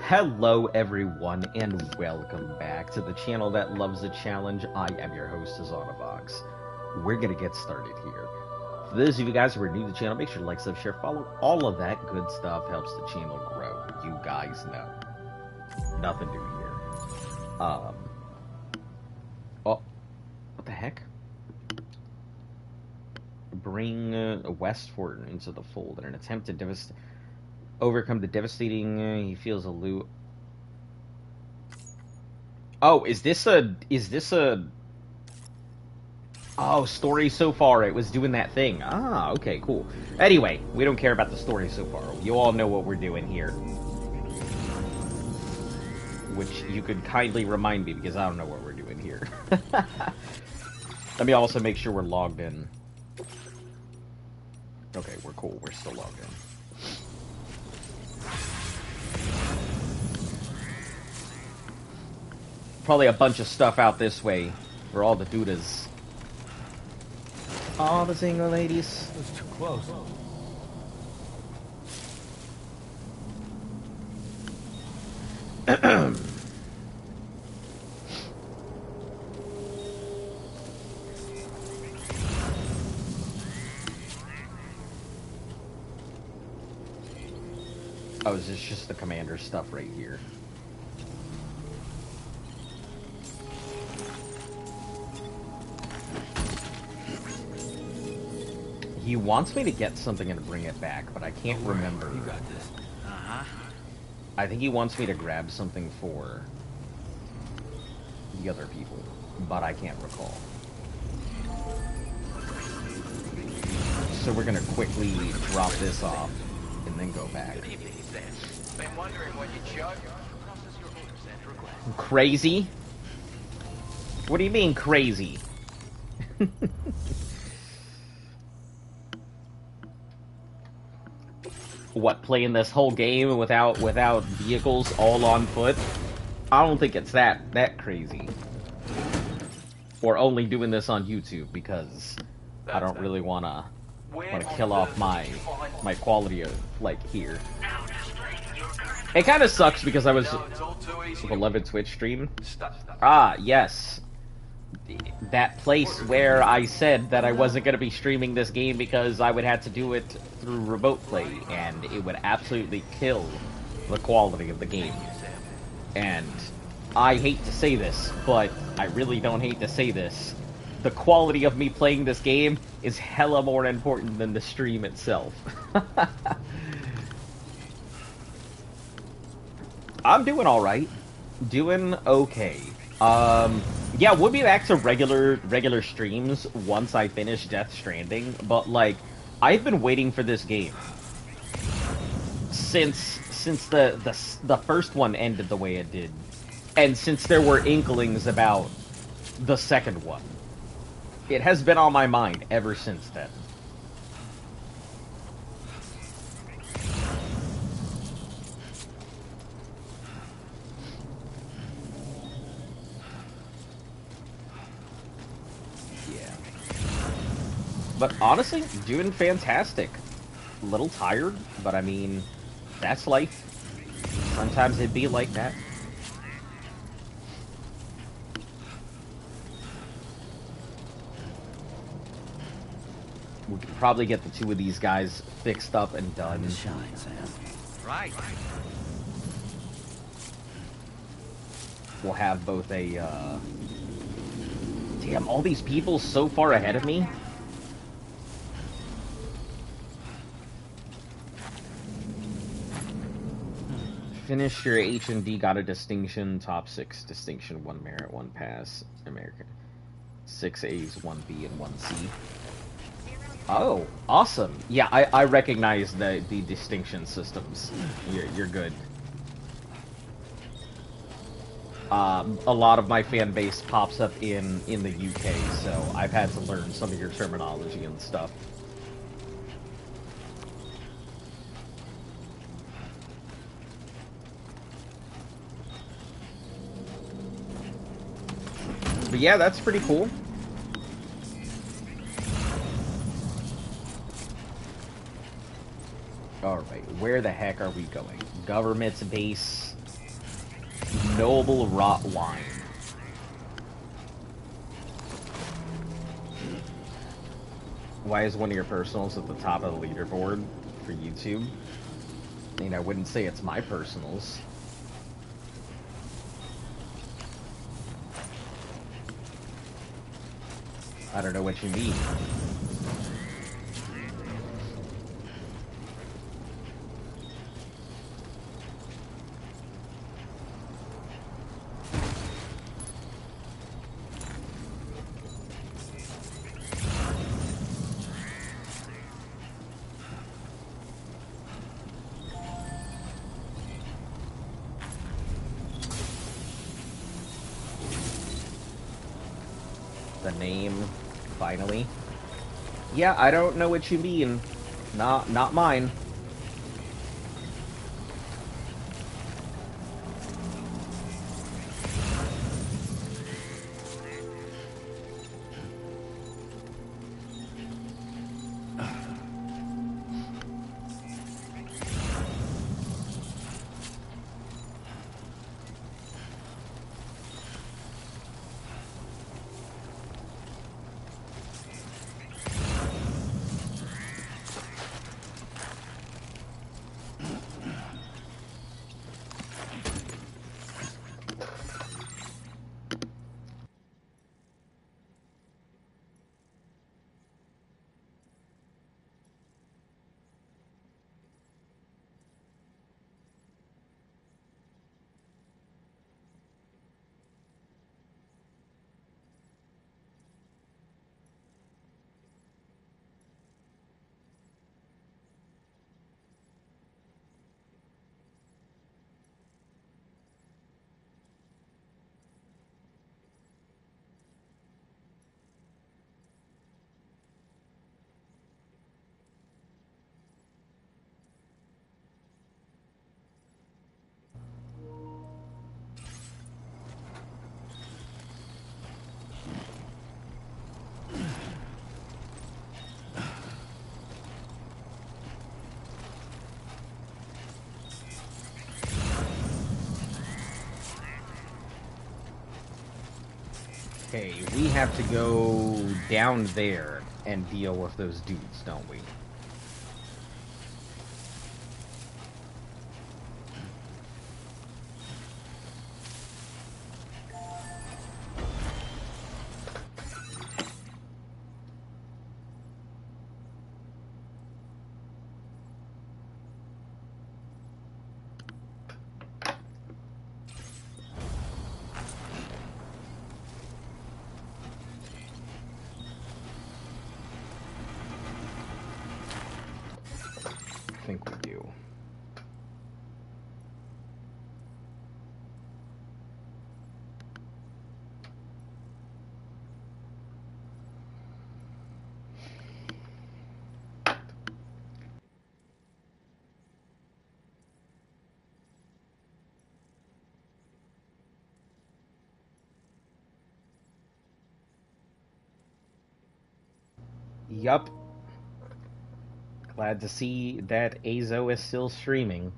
Hello everyone, and welcome back to the channel that loves a challenge. I am your host, Azanovox. We're gonna get started here. For those of you guys who are new to the channel, make sure to like, sub, share, follow. All of that good stuff helps the channel grow. You guys know. Nothing new here. Oh, what the heck? Bring Westford into the fold in an attempt to overcome the devastating. He feels a loot. Oh, is this a? Oh, story so far. It was doing that thing. Ah, okay, cool. Anyway, we don't care about the story so far. You all know what we're doing here. Which you could kindly remind me, because I don't know what we're doing here. Let me also make sure we're logged in. Okay, we're cool. We're still logged in. Probably a bunch of stuff out this way for all the dudas. All the single ladies. That's too close. Oh, is this just the commander stuff right here? He wants me to get something and bring it back, but I can't remember. You got this. I think he wants me to grab something for the other people, but I can't recall. So we're gonna quickly drop this off and then go back. Good evening, Sam. Been wondering when you chug. Process your orders and requests. Crazy? What do you mean crazy? What, playing this whole game without vehicles, all on foot? I don't think it's that crazy. Or only doing this on YouTube because I don't really wanna kill off my quality of like here. It kind of sucks because I was beloved Twitch stream. Ah, yes. That place where I said that I wasn't going to be streaming this game because I would have to do it through remote play, and it would absolutely kill the quality of the game. And I hate to say this, but I really don't hate to say this. The quality of me playing this game is hella more important than the stream itself. I'm doing alright. Doing okay. Yeah, we'll be back to regular streams once I finish Death Stranding, but like, I've been waiting for this game since the first one ended the way it did, and since there were inklings about the second one. It has been on my mind ever since then. But honestly, doing fantastic. A little tired, but I mean, that's life. Sometimes it'd be like that. We could probably get the two of these guys fixed up and done. Time to shine, Sam. Right. We'll have both a, Damn, all these people so far ahead of me? Finished your H&D, got a distinction, top 6 distinction, 1 merit, 1 pass, American. 6 A's, 1 B, and 1 C. Oh, awesome. Yeah, I recognize the distinction systems. You're good. A lot of my fan base pops up in the UK, so I've had to learn some of your terminology and stuff. But yeah, that's pretty cool. Alright, where the heck are we going? Government's base. Noble Rot Wine. Why is one of your personals at the top of the leaderboard for YouTube? I mean, I wouldn't say it's my personals. I don't know what you mean. The name, finally. Yeah, I don't know what you mean. Not mine. Okay, we have to go down there and deal with those dudes, don't we? I think we do. Yup. Glad to see that Azo is still streaming.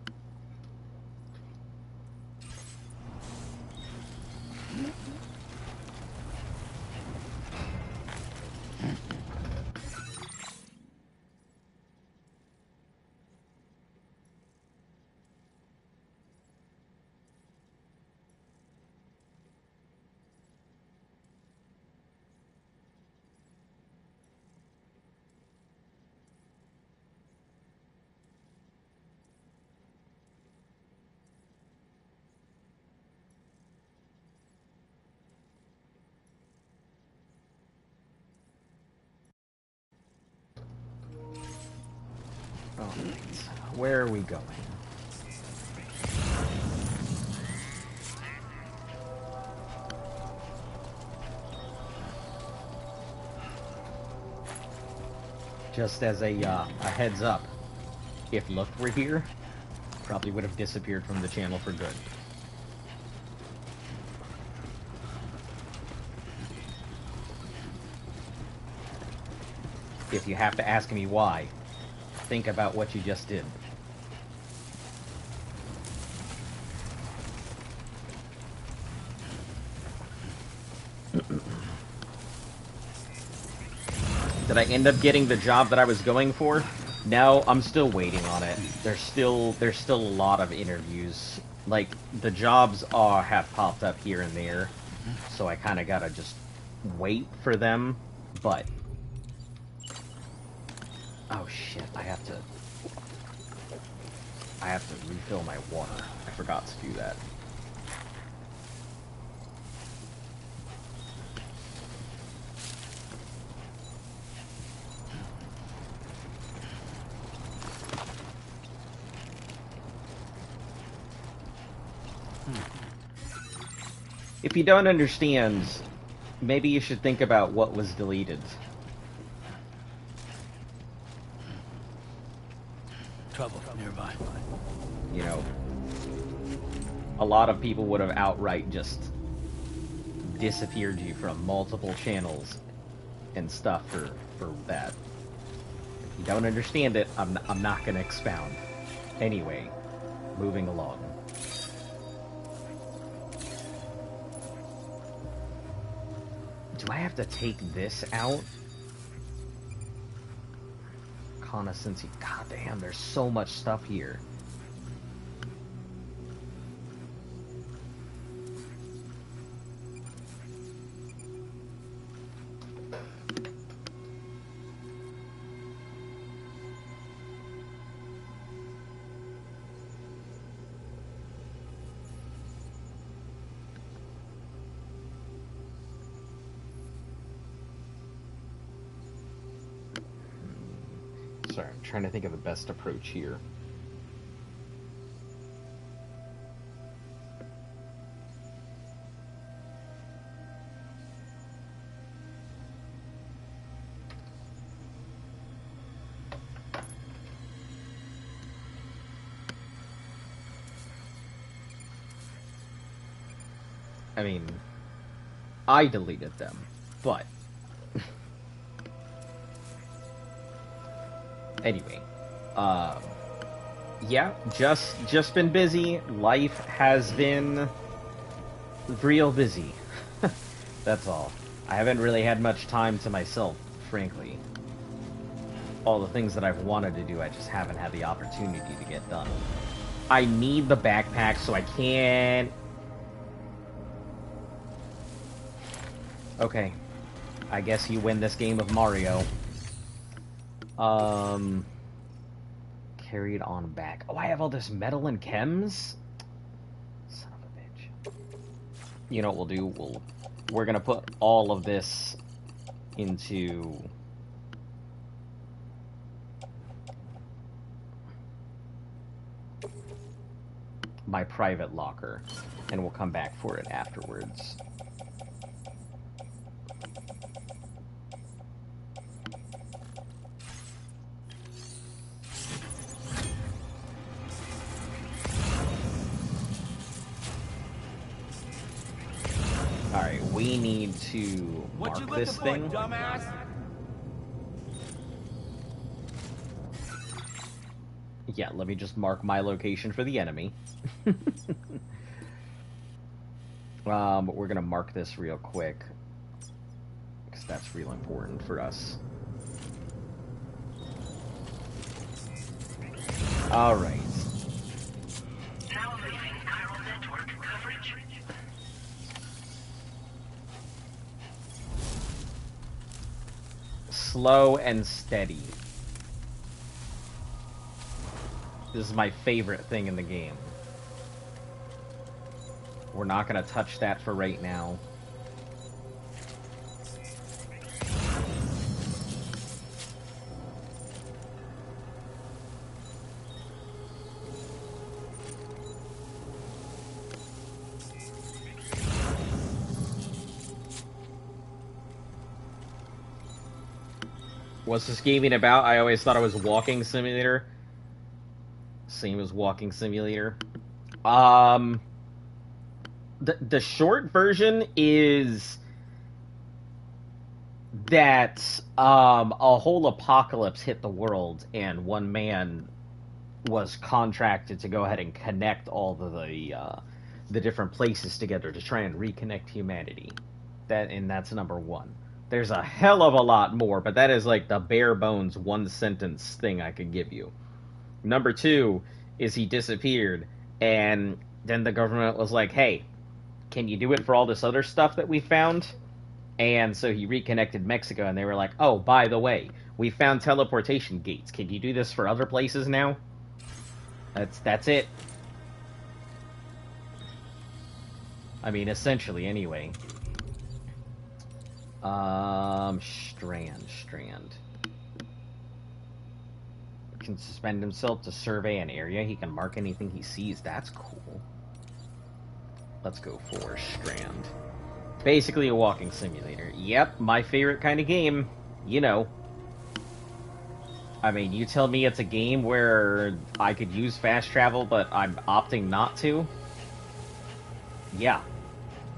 Alright, where are we going? Just as a heads up, if Look were here, probably would have disappeared from the channel for good. If you have to ask me why, think about what you just did. Did I end up getting the job that I was going for? No, I'm still waiting on it. There's still a lot of interviews. Like, the jobs have popped up here and there, so I kind of gotta just wait for them, but... Oh shit, I have to refill my water. I forgot to do that. If you don't understand, maybe you should think about what was deleted. Trouble nearby. You know, a lot of people would have outright just disappeared you from multiple channels and stuff for that. If you don't understand it, I'm not gonna expound. Anyway, moving along. Do I have to take this out? Reconnaissance. God damn, there's so much stuff here. Sorry, I'm trying to think of the best approach here. I mean, I deleted them, but... Anyway, yeah, just been busy. Life has been real busy. That's all. I haven't really had much time to myself, frankly. All the things that I've wanted to do, I just haven't had the opportunity to get done. I need the backpack, so I can't... Okay. I guess you win this game of Mario. Carried on back. Oh, I have all this metal and chems? Son of a bitch. You know what we'll do? We're gonna put all of this into... my private locker, and we'll come back for it afterwards. Alright, we need to mark this thing. Dumbass? Yeah, let me just mark my location for the enemy. But we're gonna mark this real quick, because that's real important for us. Alright. Now leaving chiral network coverage. Slow and steady. This is my favorite thing in the game. We're not gonna touch that for right now. What's this gaming about? I always thought it was walking simulator. Same as walking simulator. The short version is that a whole apocalypse hit the world, and one man was contracted to go ahead and connect all the different places together to try and reconnect humanity. That's number one. There's a hell of a lot more, but that is like the bare bones one sentence thing I could give you. Number two is he disappeared, and then the government was like, hey, can you do it for all this other stuff that we found? And so he reconnected Mexico, and they were like, oh, by the way, we found teleportation gates. Can you do this for other places now? That's it. I mean, essentially, anyway. Strand. Can suspend himself to survey an area. He can mark anything he sees. That's cool. Let's go for Strand. Basically a walking simulator. Yep, my favorite kind of game. You know. I mean, you tell me it's a game where I could use fast travel, but I'm opting not to? Yeah.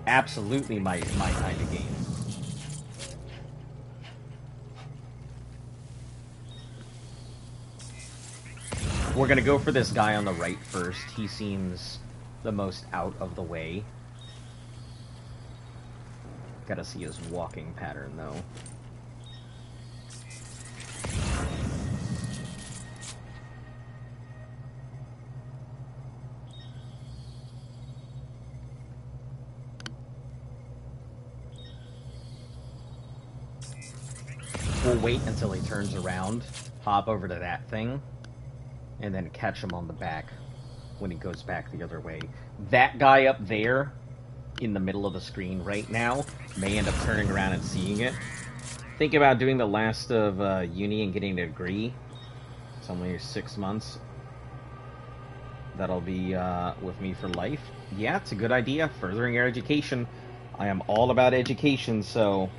Absolutely my kind of game. We're gonna go for this guy on the right first. He seems the most out of the way. Gotta see his walking pattern, though. We'll wait until he turns around, hop over to that thing, and then catch him on the back when he goes back the other way. That guy up there, in the middle of the screen right now, may end up turning around and seeing it. Think about doing the last of uni and getting a degree. It's only 6 months. That'll be with me for life. Yeah, it's a good idea. Furthering your education. I am all about education, so...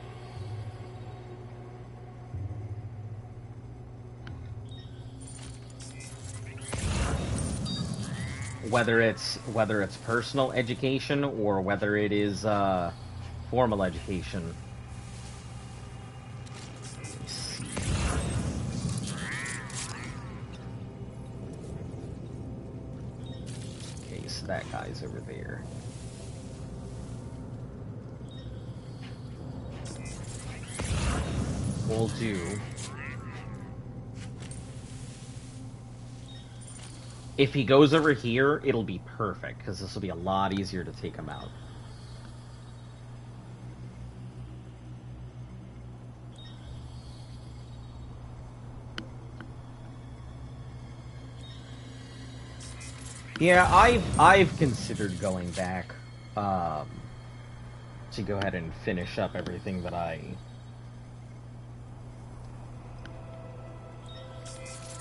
Whether it's personal education or whether it is formal education. Let me see. Okay, so that guy's over there. We'll do. If he goes over here, it'll be perfect, because this will be a lot easier to take him out. Yeah, I've considered going back to go ahead and finish up everything that I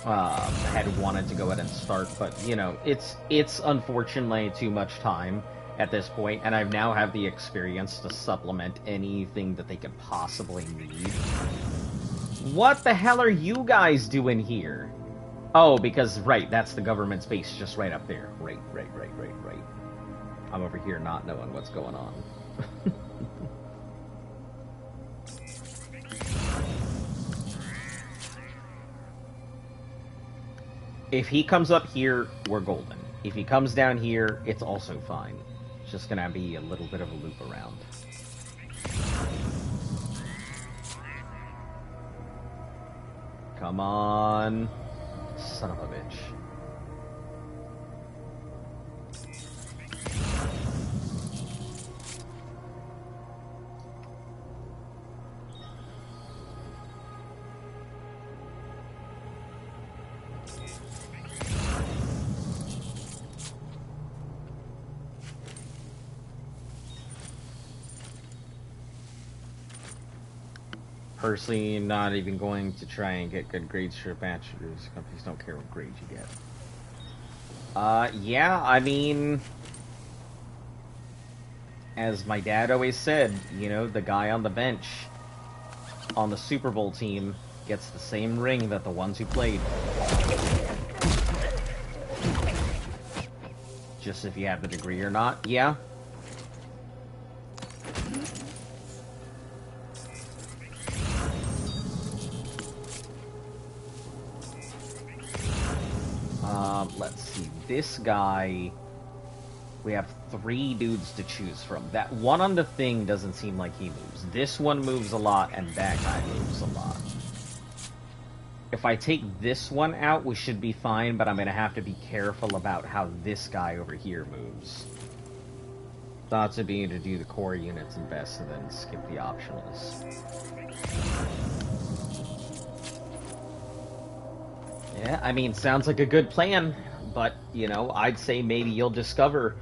had wanted to go ahead and start, but you know, it's unfortunately too much time at this point, and I now have the experience to supplement anything that they could possibly need. What the hell are you guys doing here? Oh, because, right, that's the government's base just right up there. Right. I'm over here not knowing what's going on. If he comes up here, we're golden. If he comes down here, it's also fine. It's just gonna be a little bit of a loop around. Come on. Son of a bitch. Personally, not even going to try and get good grades for a bachelor's. Companies don't care what grades you get. Yeah, I mean, as my dad always said, you know, the guy on the bench on the Super Bowl team gets the same ring that the ones who played. Just if you have the degree or not, yeah. Let's see, this guy We have 3 dudes to choose from. That one on the thing doesn't seem like he moves. This one moves a lot, and that guy moves a lot. If I take this one out, we should be fine, but I'm going to have to be careful about how this guy over here moves. Thoughts of being able to do the core units and best, and then skip the optionals. Yeah, I mean, sounds like a good plan, but, you know, I'd say maybe you'll discover...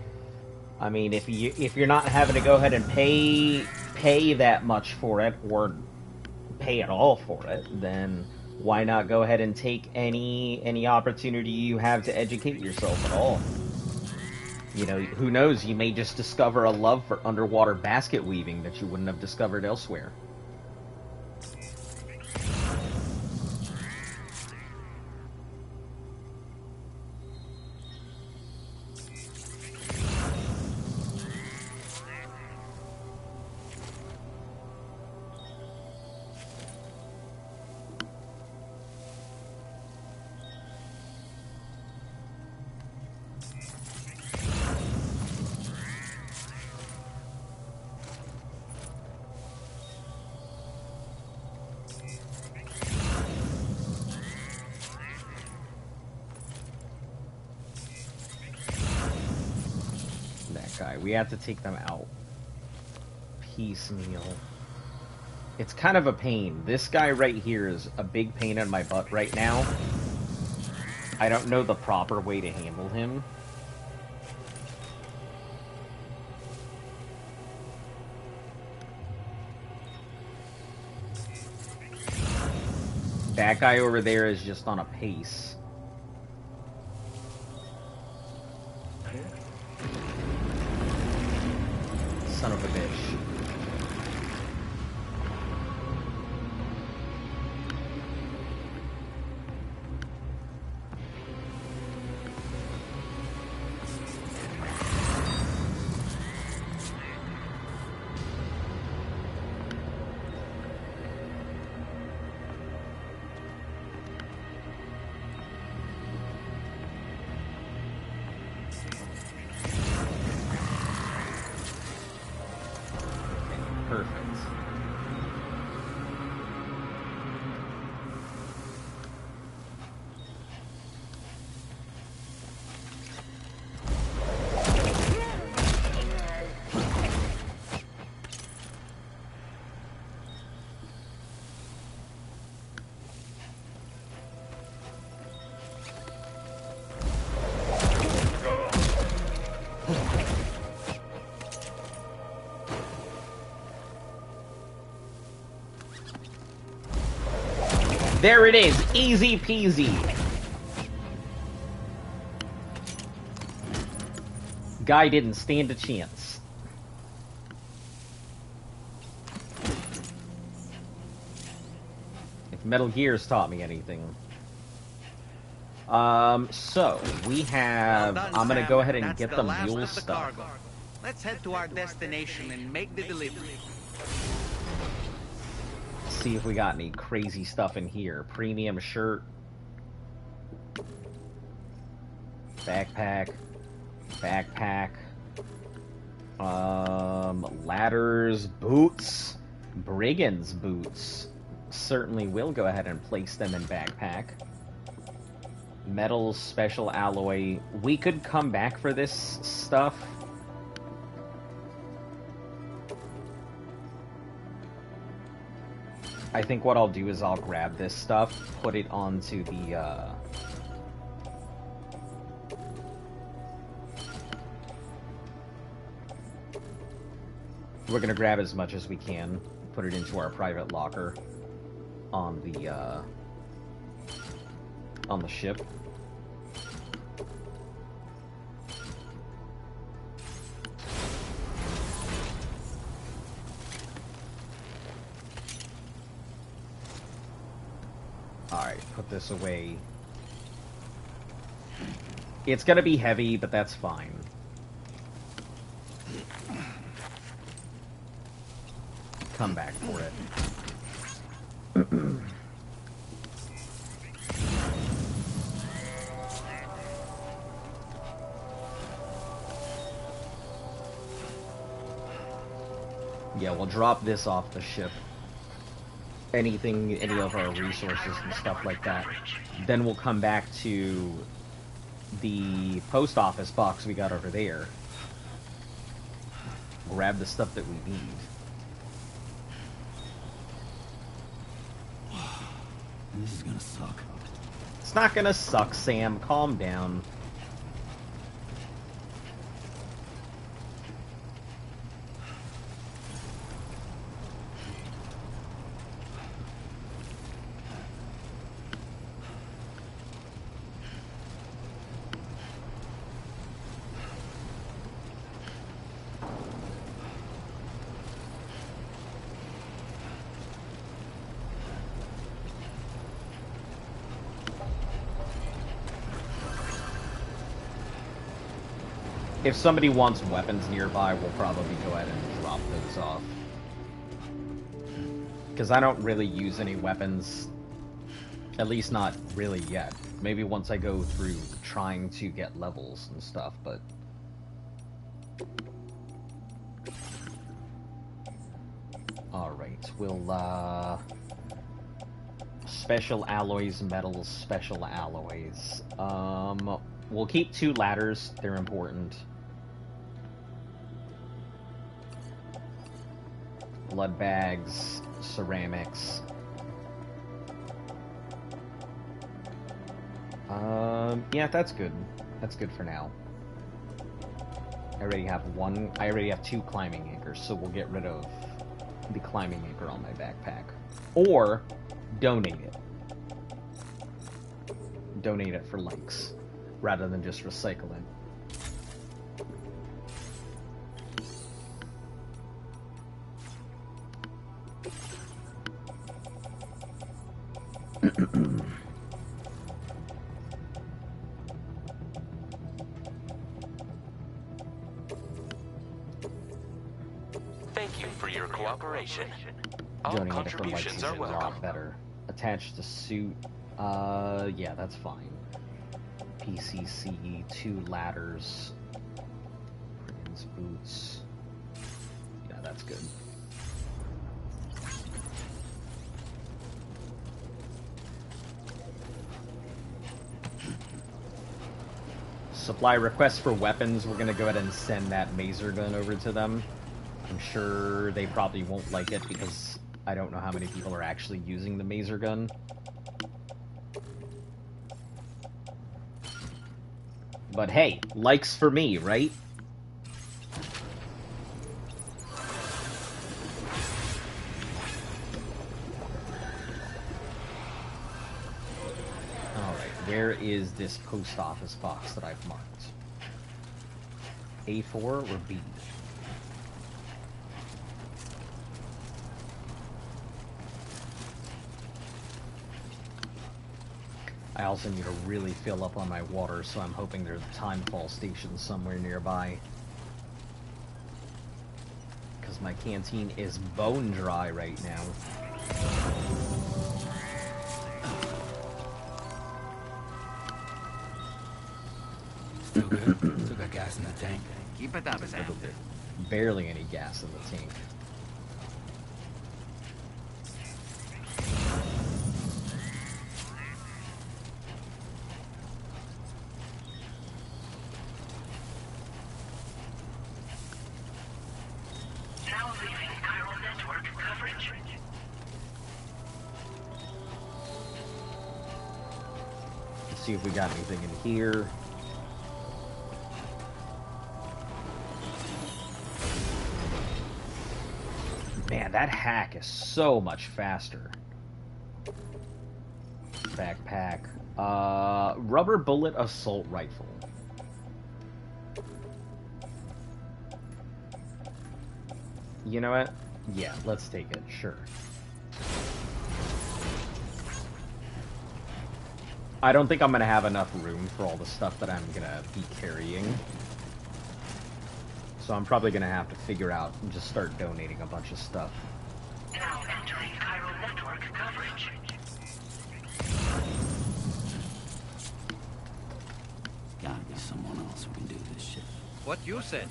I mean, if you're not having to go ahead and pay that much for it, or pay at all for it, then why not go ahead and take any opportunity you have to educate yourself at all? You know, who knows, you may just discover a love for underwater basket weaving that you wouldn't have discovered elsewhere. We have to take them out piecemeal. It's kind of a pain. This guy right here is a big pain in my butt right now. I don't know the proper way to handle him. That guy over there is just on a pace. Son of a bitch. There it is, easy peasy. Guy didn't stand a chance. If Metal Gear's taught me anything. So we have. Well done, I'm gonna Sam. go ahead and That's get the the last mule of the stuff. cargo. Let's head to our destination and make the delivery. See if we got any crazy stuff in here. Premium shirt. Backpack. Backpack. Ladders. Boots. Brigand's boots. Certainly will go ahead and place them in backpack. Metals, special alloy. We could come back for this stuff. I think what I'll do is I'll grab this stuff, put it onto the, we're gonna grab as much as we can, put it into our private locker on the ship. Alright, put this away. It's gonna be heavy, but that's fine. Come back for it. Yeah, we'll drop this off the ship. Anything, any of our resources and stuff like that. Then we'll come back to the post office box we got over there. Grab the stuff that we need. This is gonna suck. It's not gonna suck, Sam. Calm down. If somebody wants weapons nearby, we'll probably go ahead and drop those off. Because I don't really use any weapons. At least not really yet. Maybe once I go through trying to get levels and stuff, but... Alright, we'll, Special alloys, metals, special alloys. We'll keep 2 ladders, they're important. Blood bags, ceramics. Yeah, that's good. That's good for now. I already have 2 climbing anchors, so we'll get rid of the climbing anchor on my backpack. Or, donate it. Donate it for likes, rather than just recycle it. Thank you for your cooperation. All Donating it for likes contributions is are a welcome. lot better. Attached to suit. Yeah, that's fine. PCC, 2 ladders. Prince boots. Yeah, that's good. Supply requests for weapons. We're gonna go ahead and send that maser gun over to them. I'm sure they probably won't like it because I don't know how many people are actually using the maser gun. But hey, likes for me, right? Alright, where is this post office box that I've marked? A4 or B? I also need to really fill up on my water, so I'm hoping there's a timefall station somewhere nearby. Because my canteen is bone dry right now. Still good. Still got gas in the tank. Keep it up, Sam. Barely any gas in the tank. Now leaving chiral network coverage. Let's see if we got anything in here. Man, that hack is so much faster. Backpack. Rubber bullet assault rifle. You know what? Yeah, let's take it, sure. I don't think I'm gonna have enough room for all the stuff that I'm gonna be carrying. So I'm probably gonna have to figure out and just start donating a bunch of stuff. Now entering chiral network coverage. Gotta be someone else who can do this shit. What you said.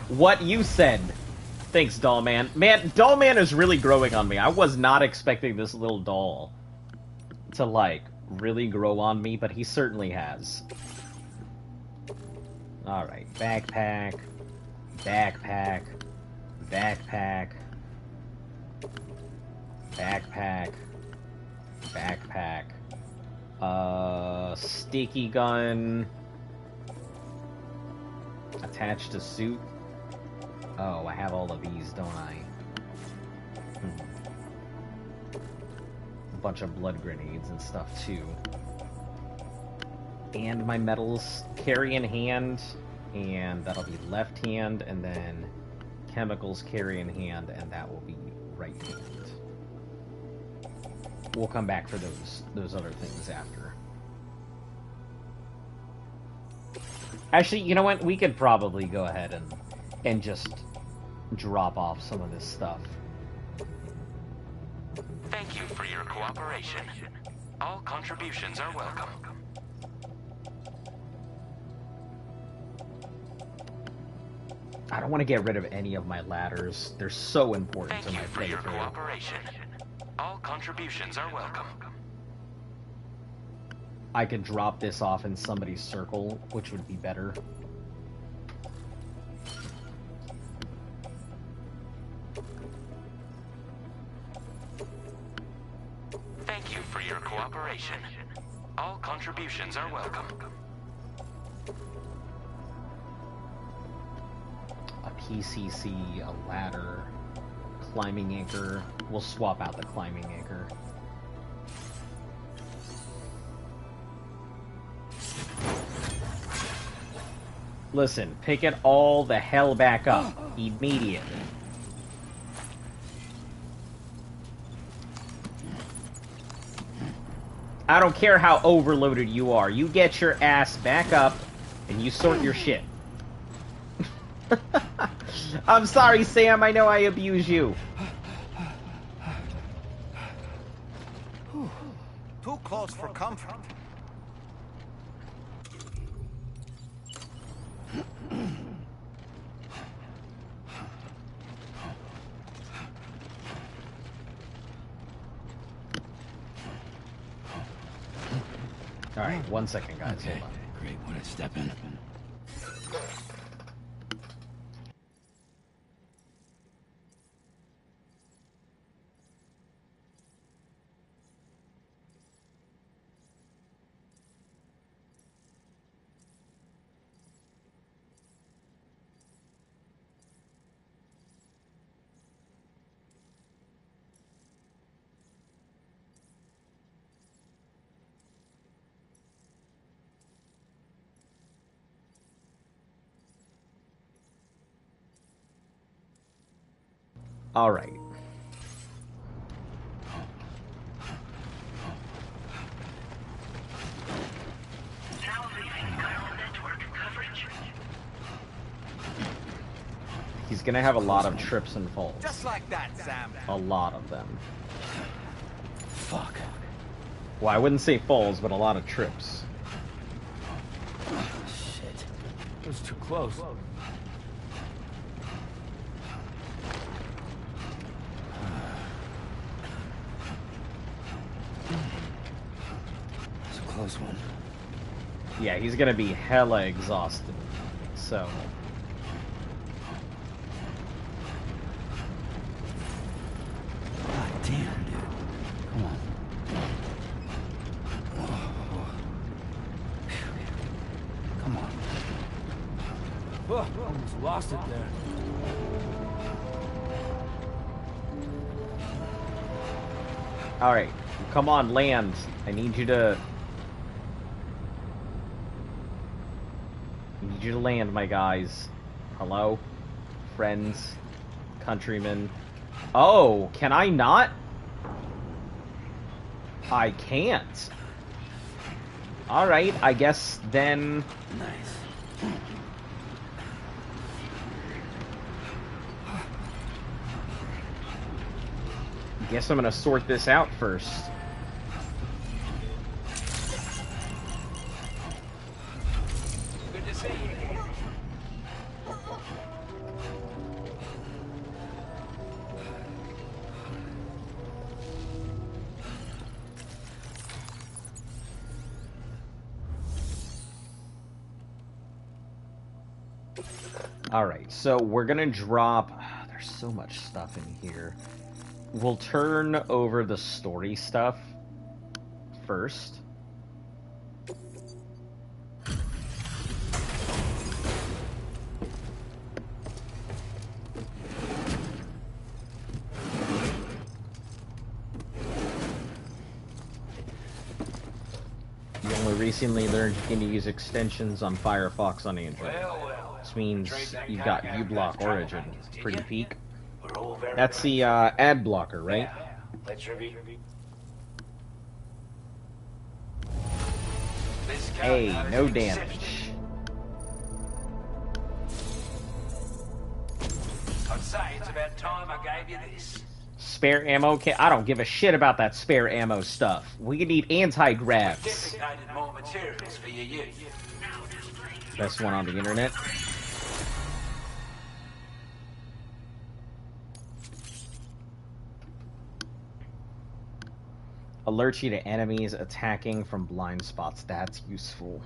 What you said. Thanks, doll man. Man, doll man is really growing on me. I was not expecting this little doll to, like, really grow on me, but he certainly has. Alright, backpack, backpack, backpack, backpack, backpack, sticky gun, attached to suit. Oh, I have all of these, don't I? A bunch of blood grenades and stuff, too. And my metals carry in hand, and that'll be left hand, and then chemicals carry in hand, and that will be right hand. We'll come back for those other things after. Actually, you know what? We could probably go ahead and just drop off some of this stuff. Thank you for your cooperation. All contributions are welcome. I don't want to get rid of any of my ladders. They're so important to my Thank you for your playthrough. cooperation. All contributions are welcome. I could drop this off in somebody's circle, which would be better. Thank you for your cooperation. All contributions are welcome. A PCC, a ladder, climbing anchor. We'll swap out the climbing anchor. Listen, pick it all the hell back up immediately. I don't care how overloaded you are. You get your ass back up and you sort your shit. I'm sorry, Sam. I know I abuse you. Too close for comfort. Alright, 1 second, guys. Okay, Hold on. great. When I step in. Alright. Now leaving chiral network coverage. He's gonna have a lot of trips and falls. Just like that, Sam. A lot of them. Fuck. Well, I wouldn't say falls, but a lot of trips. Shit. It was too close. It's a close one. Yeah, he's gonna be hella exhausted. So... God damn, dude. Come on. Come on. Oh, almost lost it there. Alright, come on, land. I need you to... I need you to land, my guys. Hello? Friends? Countrymen? Oh, can I not? I can't. Alright, I guess then... Nice. Guess I'm gonna sort this out first. Good to see you. Alright, so we're gonna drop... There's so much stuff in here. We'll turn over the story stuff first. You only recently learned you can use extensions on Firefox on Android. This means you've got uBlock Origin. It's pretty peak. That's the ad blocker, right? Let's review. Hey, no damage. I'd say it's about time I gave you this. Spare ammo? I don't give a shit about that spare ammo stuff. We need anti-gravs. Designated more materials for your use. Best one on the internet. Alerts you to enemies attacking from blind spots. That's useful.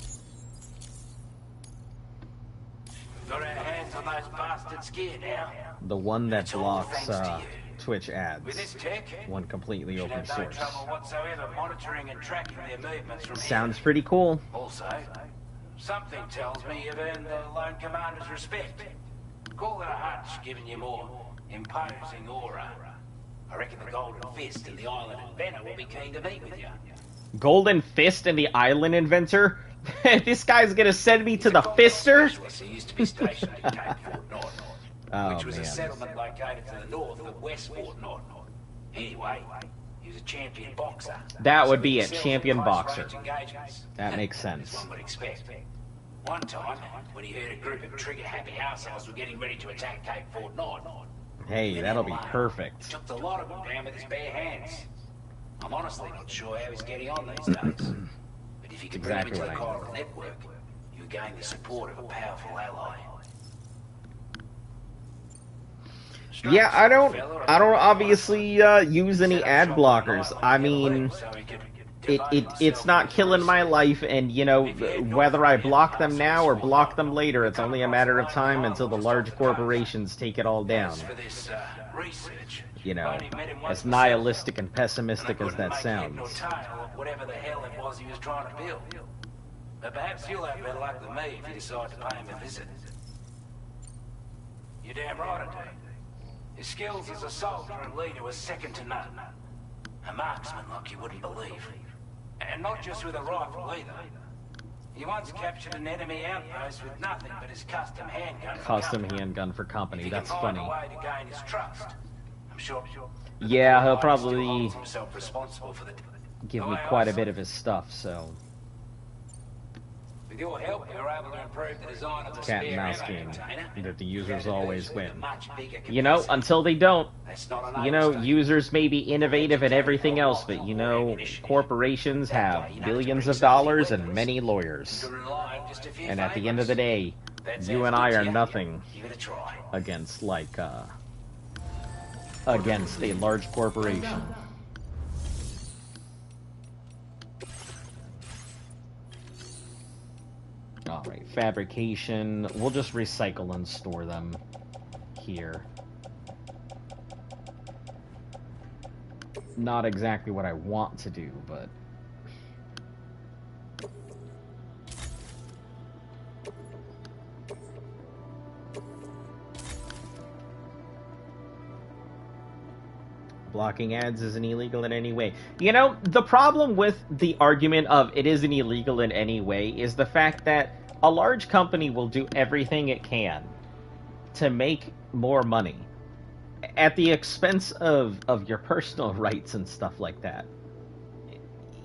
Got our hands on those bastards' gear now. The one that It's all blocks thanks to you. Twitch ads. With this tech, One completely should open have no source. trouble whatsoever monitoring and tracking their movements from Sounds pretty cool. here. Also, something tells me you've earned the Lone Commander's respect. Call it a hunch, giving you more imposing aura. I reckon the Golden Fist and the Island Inventor will be keen to meet with you. Golden Fist and the Island Inventor? This guy's gonna send me to the Fister? He used to be stationed at Cape Fort North, Oh, which was a man. settlement located to the north of West Fort North. Anyway, he was a champion boxer. That would So be he it, excelled champion in close boxer. range engagements. That makes As sense. one would expect. One time, when he heard a group of trigger-happy households were getting ready to attack Cape Fort North, Hey, that'll be he perfect. took the lot of them down with his bare hands. I'm honestly not sure how he's getting on these days. But if you can bring him Exactly into the what I coral network, you gain the support of a powerful ally. Yeah, I don't obviously use any ad blockers. I mean, it's not killing my life, and you know, whether I block them now or block them later, it's only a matter of time until the large corporations take it all down. For this research, You know, I only met him once as nihilistic and pessimistic as couldn't that make head nor sounds. tail of whatever the hell it was he was trying to build. But perhaps you'll have better luck than me if you decide to pay him a visit. You're damn right I do. His skills as a soldier and leader were second to none. A marksman like you wouldn't believe. And not just with a rifle either. He once captured an enemy outpost with nothing but his custom handgun. for Custom cover. handgun for If company. he That's can find funny. a way to gain his trust, I'm sure. Yeah, he'll Still probably holds himself responsible for the give the me way quite I a bit of his stuff, so With your help, we were able to improve the design of the cat and spare mouse ammo game container. that the We users added always these with a win. much bigger You know, capacity. until they don't. That's not an You know, overstatement. users may be innovative and everything else, but you know, corporations have billions of dollars and many lawyers. You can rely on just a few And at the end of the favors. day, That you sounds and I good are to you? nothing Give it a try. against, like, against a large corporation. Alright, fabrication. We'll just recycle and store them here. Not exactly what I want to do, but... Blocking ads isn't illegal in any way. You know, the problem with the argument of it isn't illegal in any way is the fact that a large company will do everything it can to make more money at the expense of your personal rights and stuff like that.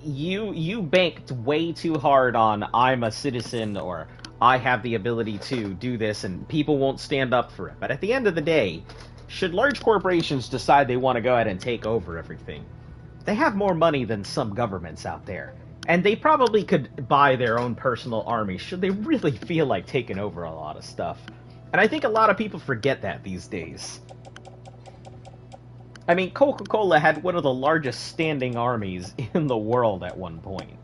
You banked way too hard on I'm a citizen or I have the ability to do this and people won't stand up for it. But at the end of the day, should large corporations decide they want to go ahead and take over everything, they have more money than some governments out there. And they probably could buy their own personal army should they really feel like taking over a lot of stuff. And I think a lot of people forget that these days. I mean, Coca-Cola had one of the largest standing armies in the world at one point.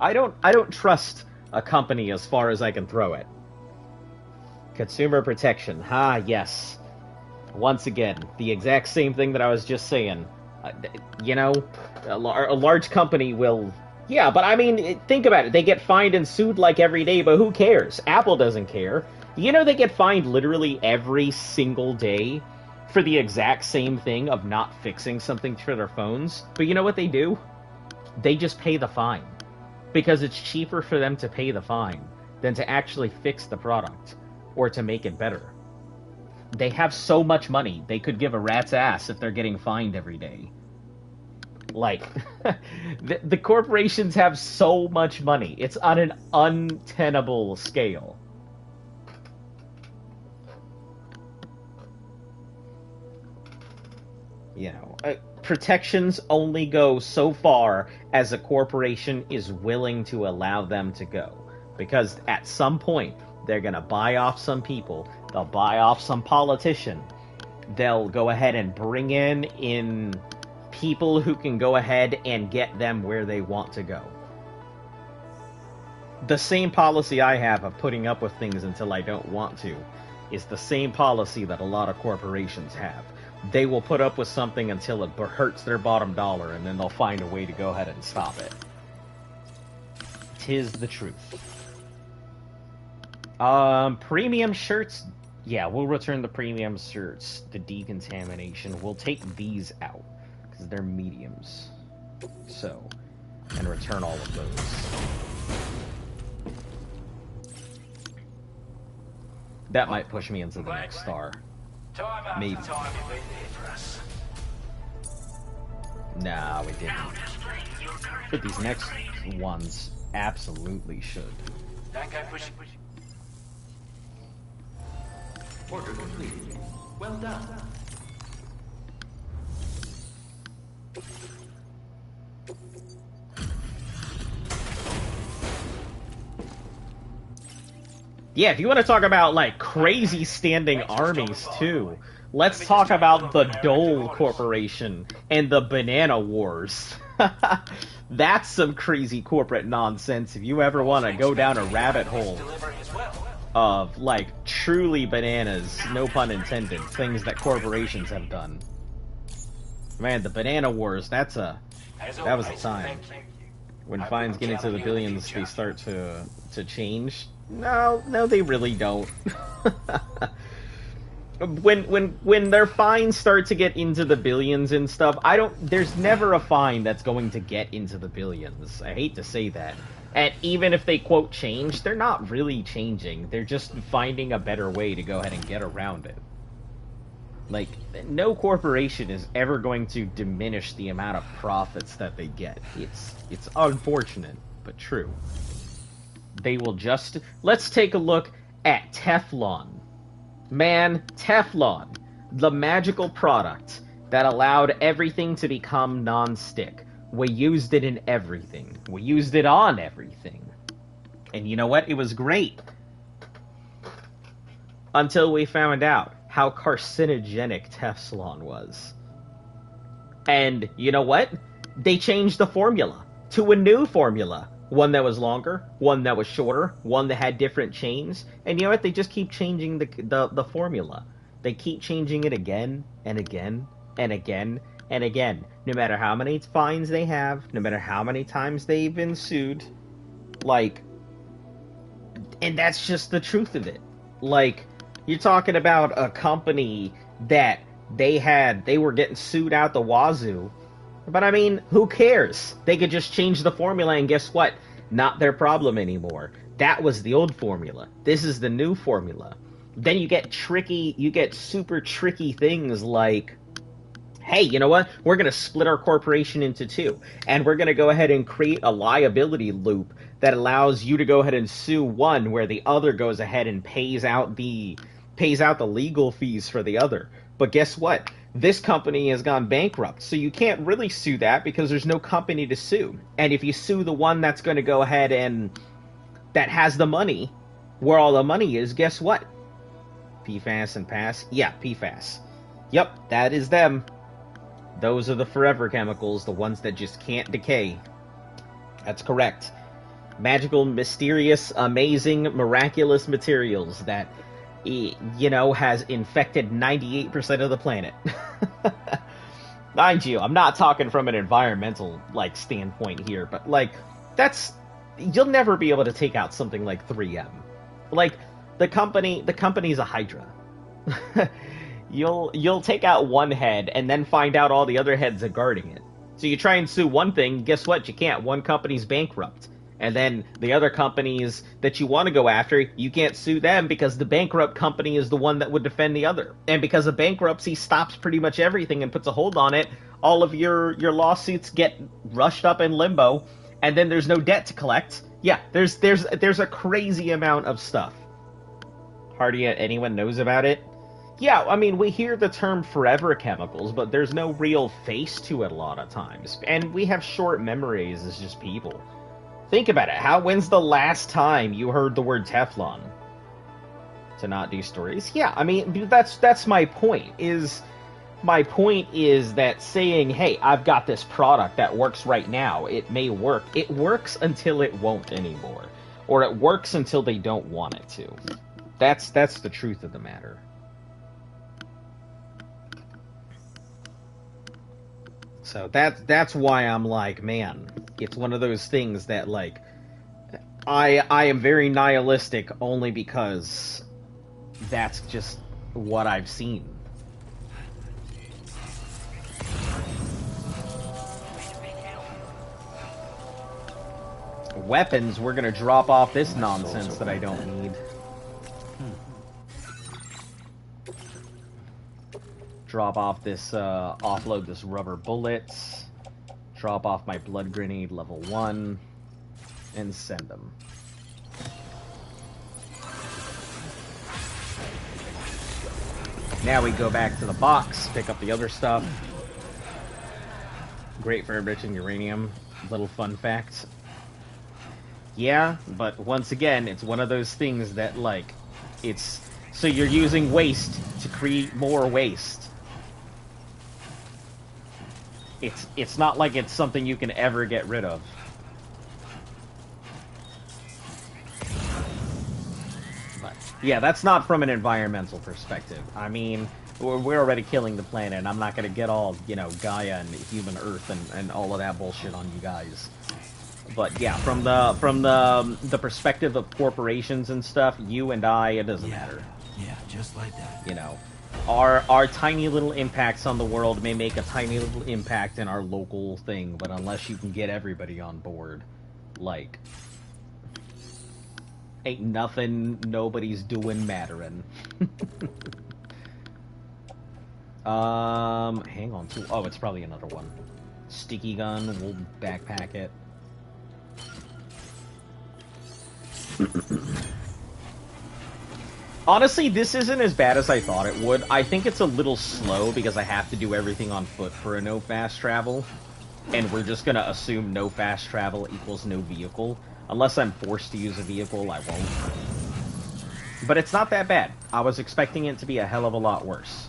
I don't trust a company as far as I can throw it. Consumer protection. Yes. Once again, the exact same thing that I was just saying. You know, a large company will... Yeah, but I mean, think about it. They get fined and sued like every day, but who cares? Apple doesn't care. You know, they get fined literally every single day for the exact same thing of not fixing something for their phones. But you know what they do? They just pay the fine. Because it's cheaper for them to pay the fine than to actually fix the product or to make it better. They have so much money, they could give a rat's ass if they're getting fined every day. Like, the corporations have so much money. It's on an untenable scale. You know, protections only go so far as a corporation is willing to allow them to go. Because at some point, they're going to buy off some people. They'll buy off some politician. They'll go ahead and bring in people who can go ahead and get them where they want to go. The same policy I have of putting up with things until I don't want to is the same policy that a lot of corporations have. They will put up with something until it hurts their bottom dollar, and then they'll find a way to go ahead and stop it. 'Tis the truth. Premium shirts. Yeah, we'll return the premium shirts. The decontamination. We'll take these out, because they're mediums. So, and return all of those. That might push me into the next star. Time after Maybe. time you've been there for us. Nah, we didn't. But these next ones absolutely should. Don't go pushing. Order complete. Well done. Yeah, if you want to talk about, like, crazy standing armies, too, let's talk about the Dole Corporation and the Banana Wars. That's some crazy corporate nonsense if you ever want to go down a rabbit hole of, like, truly bananas, no pun intended, things that corporations have done. Man, the Banana Wars, that was a time. When fines get into the billions, they start to change. No, they really don't. When their fines start to get into the billions and stuff, there's never a fine that's going to get into the billions. I hate to say that. And even if they, quote, change, they're not really changing. They're just finding a better way to go ahead and get around it. Like, no corporation is ever going to diminish the amount of profits that they get. It's unfortunate, but true. They will just... Let's take a look at Teflon. Man, Teflon, the magical product that allowed everything to become non-stick. We used it in everything. We used it on everything. And you know what? It was great. Until we found out how carcinogenic Teflon was. And you know what? They changed the formula to a new formula. One that was longer, one that was shorter, one that had different chains. And you know what? They just keep changing the formula. They keep changing it again and again and again and again. No matter how many fines they have, no matter how many times they've been sued. Like, and that's just the truth of it. Like, you're talking about a company that they were getting sued out the wazoo. But I mean, who cares? They could just change the formula and guess what? Not their problem anymore. That was the old formula. This is the new formula. Then you get super tricky things like, hey, you know what? We're going to split our corporation into two. And we're going to go ahead and create a liability loop that allows you to go ahead and sue one where the other goes ahead and pays out the legal fees for the other. But guess what? This company has gone bankrupt, so you can't really sue that because there's no company to sue. And if you sue the one that's going to go ahead and that has the money, where all the money is, guess what? PFAS and PAS? Yeah, PFAS. Yep, that is them. Those are the forever chemicals, the ones that just can't decay. That's correct. Magical, mysterious, amazing, miraculous materials that, you know, has infected 98% of the planet. Mind you, I'm not talking from an environmental, like, standpoint here, but, like, you'll never be able to take out something like 3M. Like, the company's a hydra. You'll take out one head and then find out all the other heads are guarding it. So you try and sue one thing, guess what? You can't. One company's bankrupt. And then the other companies that you want to go after, you can't sue them because the bankrupt company is the one that would defend the other. And because of bankruptcy stops pretty much everything and puts a hold on it, all of your lawsuits get rushed up in limbo, and then there's no debt to collect. Yeah, there's a crazy amount of stuff. Hardly anyone knows about it. Yeah, I mean, we hear the term forever chemicals, but there's no real face to it a lot of times. And we have short memories as just people. Think about it. When's the last time you heard the word Teflon? To not do stories? Yeah, I mean, that's my point. My point is that saying, hey, I've got this product that works right now, it may work. It works until it won't anymore. Or it works until they don't want it to. That's the truth of the matter. So that's why I'm like, man, it's one of those things that, like, I am very nihilistic only because that's just what I've seen. Weapons, we're gonna drop off this nonsense that I don't need. Drop off this, offload this rubber bullets. Drop off my blood grenade level 1. And send them. Now we go back to the box, pick up the other stuff. Great for enriching uranium. Little fun fact. Yeah, but once again, it's one of those things that, like, it's... So you're using waste to create more waste. It's not like it's something you can ever get rid of. But, yeah, that's not from an environmental perspective. I mean, we're already killing the planet, and I'm not gonna get all, you know, Gaia and human Earth and all of that bullshit on you guys. But yeah, from the perspective of corporations and stuff, you and I, it doesn't matter. Yeah, just like that. You know, our tiny little impacts on the world may make a tiny little impact in our local thing, but unless you can get everybody on board, like, ain't nothing nobody's doing mattering. Hang on to... Oh, it's probably another one. Sticky gun, we'll backpack it. Honestly, this isn't as bad as I thought it would. I think it's a little slow because I have to do everything on foot for a no fast travel. And we're just gonna assume no fast travel equals no vehicle. Unless I'm forced to use a vehicle, I won't. But it's not that bad. I was expecting it to be a hell of a lot worse.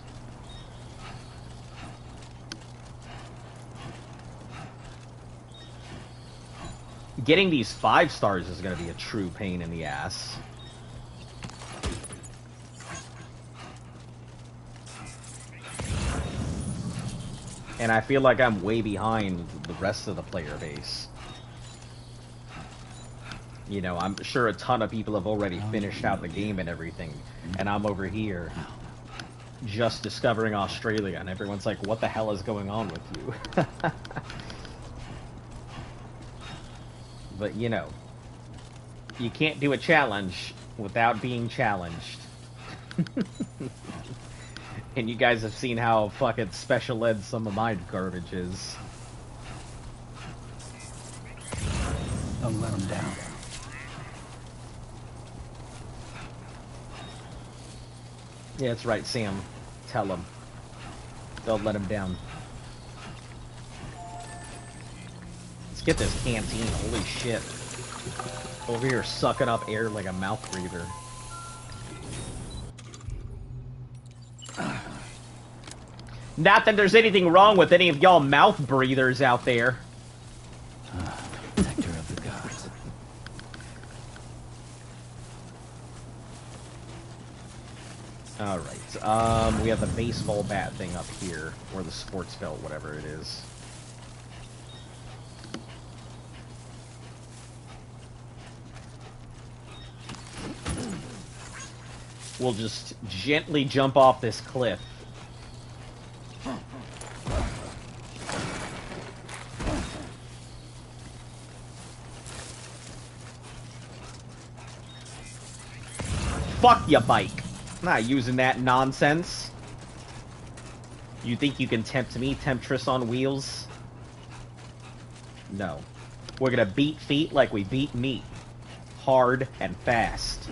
Getting these 5 stars is gonna be a true pain in the ass. And I feel like I'm way behind the rest of the player base. You know, I'm sure a ton of people have already finished out the game and everything. And I'm over here just discovering Australia. And everyone's like, what the hell is going on with you? But, you know, you can't do a challenge without being challenged. And you guys have seen how fucking special ed some of my garbage is. Don't let them down. Yeah, that's right, Sam. Tell them. Don't let them down. Let's get this canteen. Holy shit. Over here sucking up air like a mouth breather. Not that there's anything wrong with any of y'all mouth breathers out there. Protector of the gods. Alright, we have the baseball bat thing up here, or the sports belt, whatever it is. We'll just gently jump off this cliff. Fuck ya, bike. I'm not using that nonsense. You think you can tempt me, Temptress on wheels? No. We're gonna beat feet like we beat meat. Hard and fast.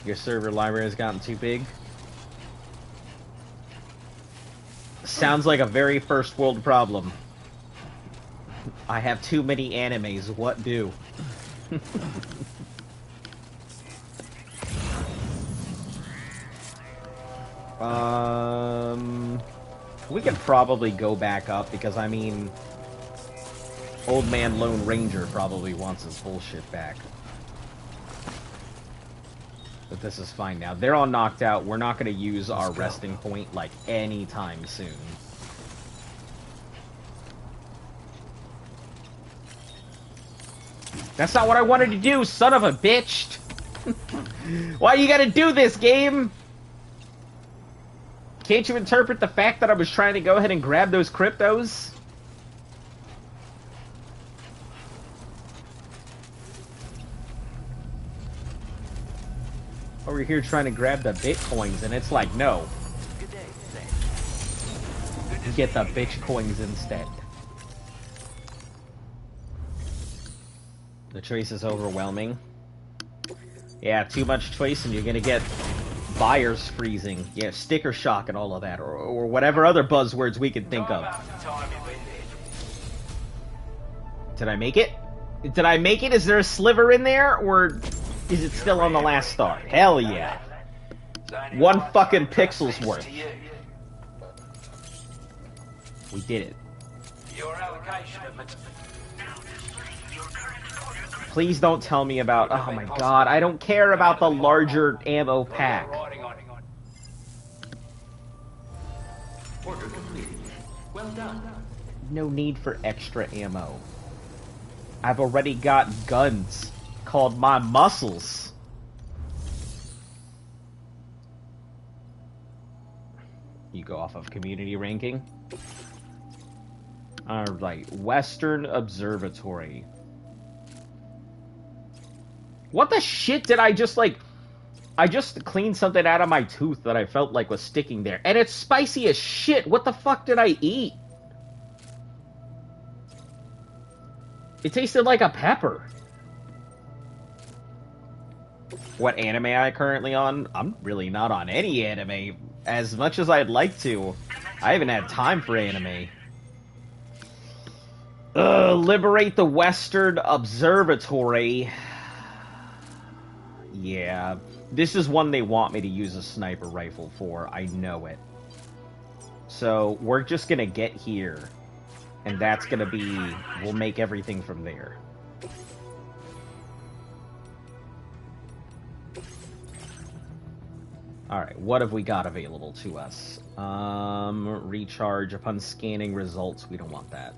Your server library has gotten too big? Sounds like a very first world problem. I have too many animes, what do? We could probably go back up, because, I mean... Old Man Lone Ranger probably wants his bullshit back. But this is fine now. They're all knocked out. We're not going to use our resting point, like, anytime soon. That's not what I wanted to do, son of a bitch! Why you gotta do this, game? Can't you interpret the fact that I was trying to go ahead and grab those cryptos? Over here trying to grab the bitcoins, and it's like, no. You get the bitcoins instead. The choice is overwhelming. Yeah, too much choice and you're gonna get buyers freezing. Yeah, sticker shock and all of that, or whatever other buzzwords we can think of. Did I make it? Did I make it? Is there a sliver in there, or is it still on the last star? Hell yeah. One fucking pixel's worth. We did it. Your allocation of material. Please don't tell me about... Oh my god, I don't care about the larger ammo pack. Order complete. Well done. No need for extra ammo. I've already got guns called my muscles. You go off of community ranking. Alright, Western Observatory. What the shit did I just, like... I just cleaned something out of my tooth that I felt like was sticking there. And it's spicy as shit! What the fuck did I eat? It tasted like a pepper. What anime am I currently on? I'm really not on any anime. As much as I'd like to. I haven't had time for anime. Liberate the Western Observatory. Yeah, this is one they want me to use a sniper rifle for. I know it. So, we're just gonna get here. And that's gonna be... We'll make everything from there. Alright, what have we got available to us? Recharge upon scanning results. We don't want that.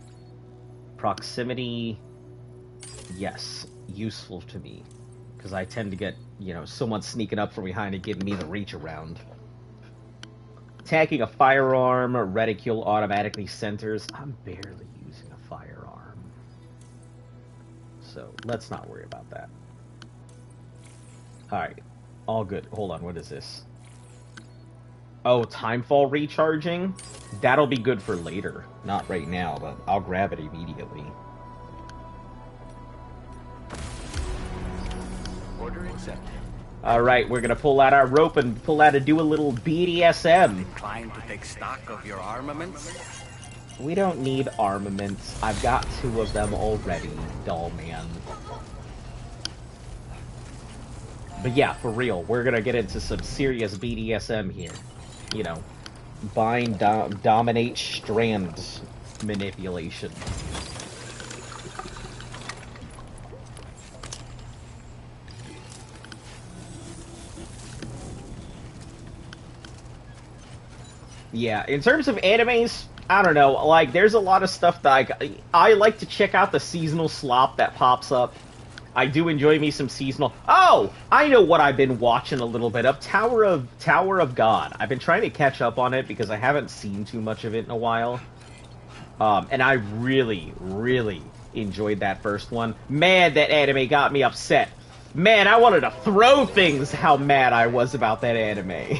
Proximity... Yes, useful to me. Because I tend to get, you know, someone sneaking up from behind and giving me the reach around. Attacking a firearm, reticule automatically centers. I'm barely using a firearm. So, let's not worry about that. Alright, all good. Hold on, what is this? Oh, timefall recharging? That'll be good for later. Not right now, but I'll grab it immediately. Alright, we're gonna pull out our rope and pull out and do a little BDSM. Inclined to take stock of your armaments? We don't need armaments. I've got 2 of them already, doll man. But yeah, for real, we're gonna get into some serious BDSM here. You know, bind, dominate, strand manipulation. Yeah, in terms of animes, I don't know. Like, there's a lot of stuff that I like to check out the seasonal slop that pops up. I do enjoy me some seasonal. Oh, I know what I've been watching a little bit of. Tower of God. I've been trying to catch up on it because I haven't seen too much of it in a while. And I really, really enjoyed that first one. Man, that anime got me upset. Man, I wanted to throw things how mad I was about that anime.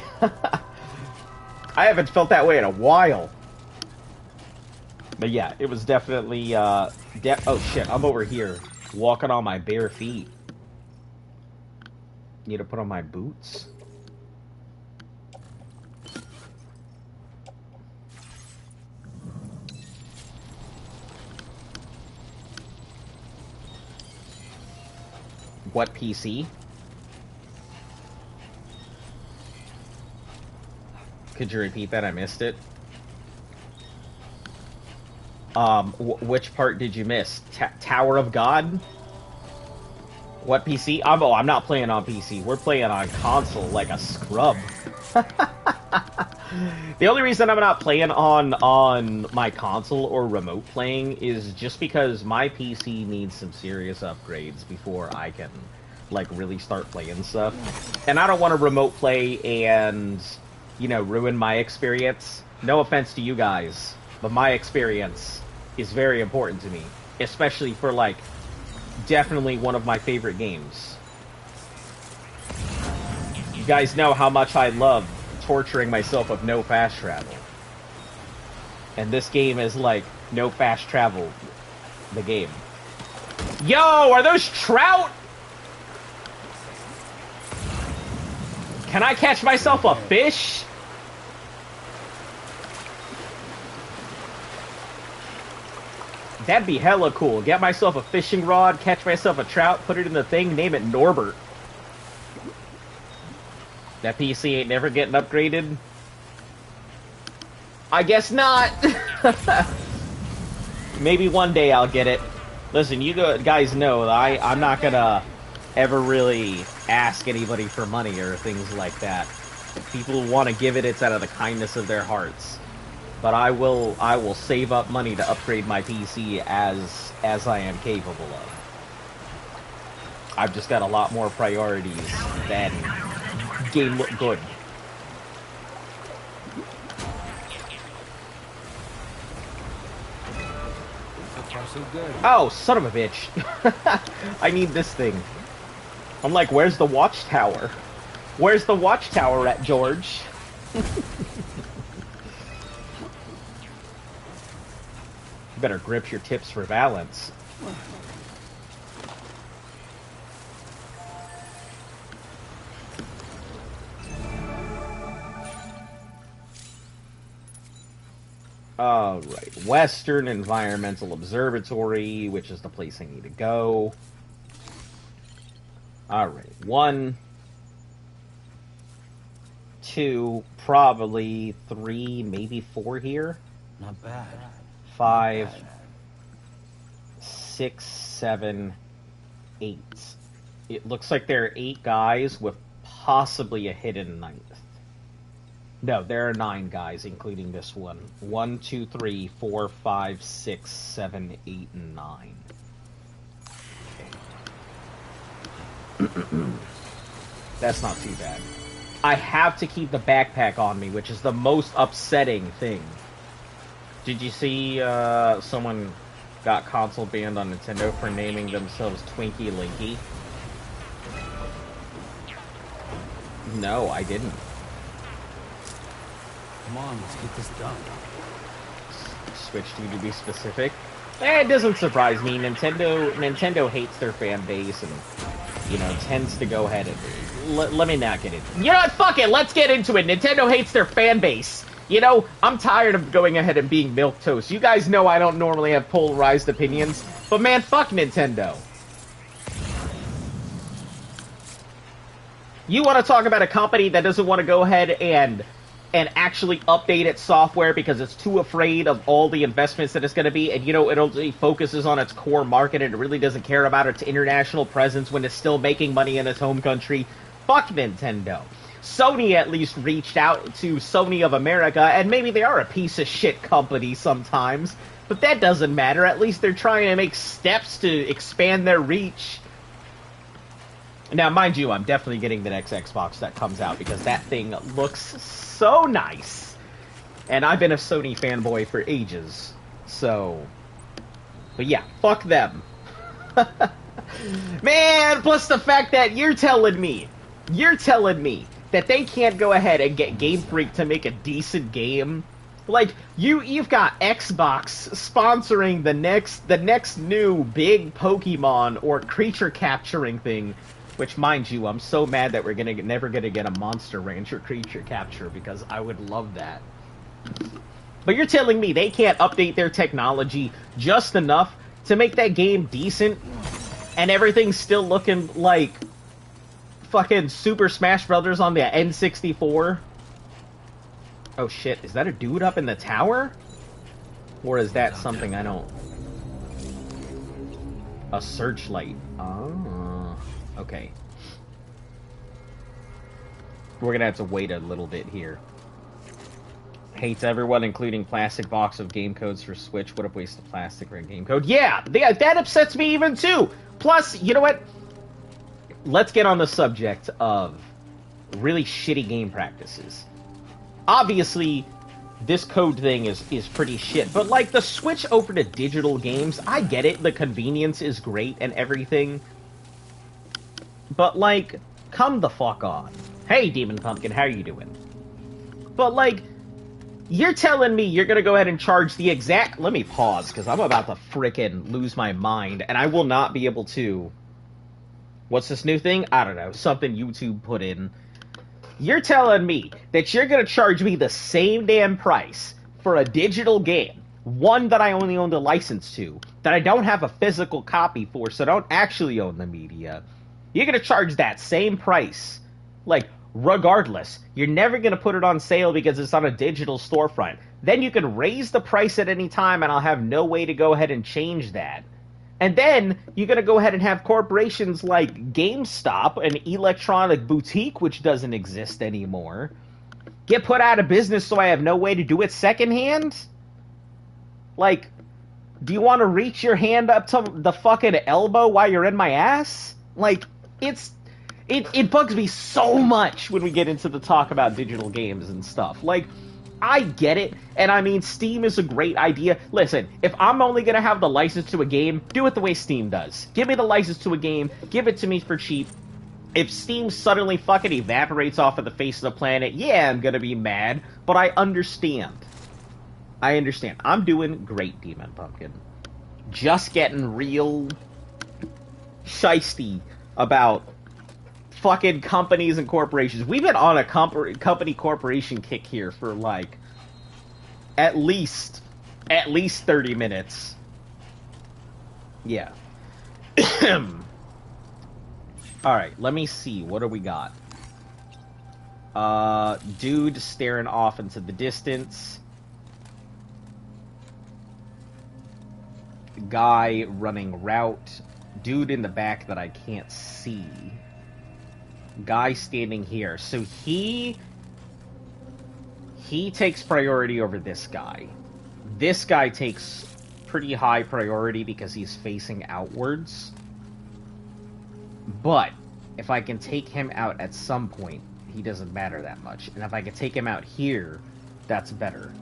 I haven't felt that way in a while. But yeah, it was definitely, oh shit, I'm over here, walking on my bare feet. Need to put on my boots. What PC? Could you repeat that? I missed it. Which part did you miss? Tower of God? What PC? I'm not playing on PC. We're playing on console like a scrub. The only reason I'm not playing on my console or remote playing is just because my PC needs some serious upgrades before I can, like, really start playing stuff. And I don't want to remote play and, you know, ruin my experience. No offense to you guys, but my experience is very important to me. Especially for, like, definitely one of my favorite games. You guys know how much I love torturing myself with no fast travel. And this game is like no fast travel, the game. Yo, are those trout? Can I catch myself a fish? That'd be hella cool. Get myself a fishing rod, catch myself a trout, put it in the thing, name it Norbert. That PC ain't never getting upgraded? I guess not! Maybe one day I'll get it. Listen, you guys know that I'm not gonna ever really ask anybody for money or things like that. If people want to give it, it's out of the kindness of their hearts. But I will save up money to upgrade my PC as I am capable of. I've just got a lot more priorities than game look good. So far, so good. Oh, son of a bitch. I need this thing. I'm like, where's the watchtower? Where's the watchtower at, George? You better grip your tips for balance. Alright, Western Environmental Observatory, which is the place I need to go. Alright, 1, 2, probably 3, maybe 4 here. Not bad. 5, 6, 7, 8. It looks like there are 8 guys with possibly a hidden 9th. No, there are 9 guys, including this one. 1, 2, 3, 4, 5, 6, 7, 8, and 9. That's not too bad. I have to keep the backpack on me, which is the most upsetting thing. Did you see someone got console banned on Nintendo for naming themselves Twinkie Linky? No, I didn't. Come on, let's get this done. Switched you to be specific. It doesn't surprise me. Nintendo hates their fan base and, you know, tends to go ahead and... let me not get it. You know what? Fuck it. Let's get into it. Nintendo hates their fan base. You know, I'm tired of going ahead and being milquetoast. You guys know I don't normally have polarized opinions, but man, fuck Nintendo. You want to talk about a company that doesn't want to go ahead and actually update its software because it's too afraid of all the investments that it's going to be, and, you know, it only focuses on its core market and it really doesn't care about its international presence when it's still making money in its home country. Fuck Nintendo. Sony at least reached out to Sony of America, and maybe they are a piece of shit company sometimes, but that doesn't matter. At least they're trying to make steps to expand their reach. Now, mind you, I'm definitely getting the next Xbox that comes out, because that thing looks so nice. And I've been a Sony fanboy for ages, so... But yeah, fuck them. Man, plus the fact that you're telling me that they can't go ahead and get Game Freak to make a decent game. Like, you've got Xbox sponsoring the next new big Pokemon or creature capturing thing, which, mind you, I'm so mad that we're never gonna get a Monster Rancher creature capture, because I would love that. But you're telling me they can't update their technology just enough to make that game decent, and everything's still looking like fucking Super Smash Brothers on the N64? Oh shit, is that a dude up in the tower? Or is that something I don't... A searchlight. Oh, okay. We're gonna have to wait a little bit here. Hates everyone, including plastic box of game codes for Switch. What a waste of plastic for a game code. Yeah, that upsets me even too. Plus, you know what? Let's get on the subject of really shitty game practices. Obviously, this code thing is pretty shit, but like the switch over to digital games, I get it. The convenience is great and everything. But like, come the fuck on. Hey, Demon Pumpkin, how you doing? But like, you're telling me you're gonna go ahead and charge the exact... Let me pause, because I'm about to frickin' lose my mind, and I will not be able to... What's this new thing? I don't know. Something YouTube put in. You're telling me that you're gonna charge me the same damn price for a digital game, one that I only own the license to, that I don't have a physical copy for, so I don't actually own the media. You're gonna charge that same price. Like, regardless, you're never going to put it on sale because it's on a digital storefront. Then you can raise the price at any time, and I'll have no way to go ahead and change that. And then you're going to go ahead and have corporations like GameStop, an electronic boutique which doesn't exist anymore, get put out of business so I have no way to do it secondhand? Like, do you want to reach your hand up to the fucking elbow while you're in my ass? Like, It bugs me so much when we get into the talk about digital games and stuff. Like, I get it, and I mean, Steam is a great idea. Listen, if I'm only gonna have the license to a game, do it the way Steam does. Give me the license to a game, give it to me for cheap. If Steam suddenly fucking evaporates off of the face of the planet, yeah, I'm gonna be mad, but I understand. I'm doing great, Demon Pumpkin. Just getting real shiesty about fucking companies and corporations. We've been on a company corporation kick here for like at least 30 minutes. Yeah. Alright, let me see. What do we got? Dude staring off into the distance. Guy running route. Dude in the back that I can't see. Guy standing here. So he takes priority over this guy. This guy takes pretty high priority because he's facing outwards. But if I can take him out at some point, he doesn't matter that much. And if I can take him out here, that's better.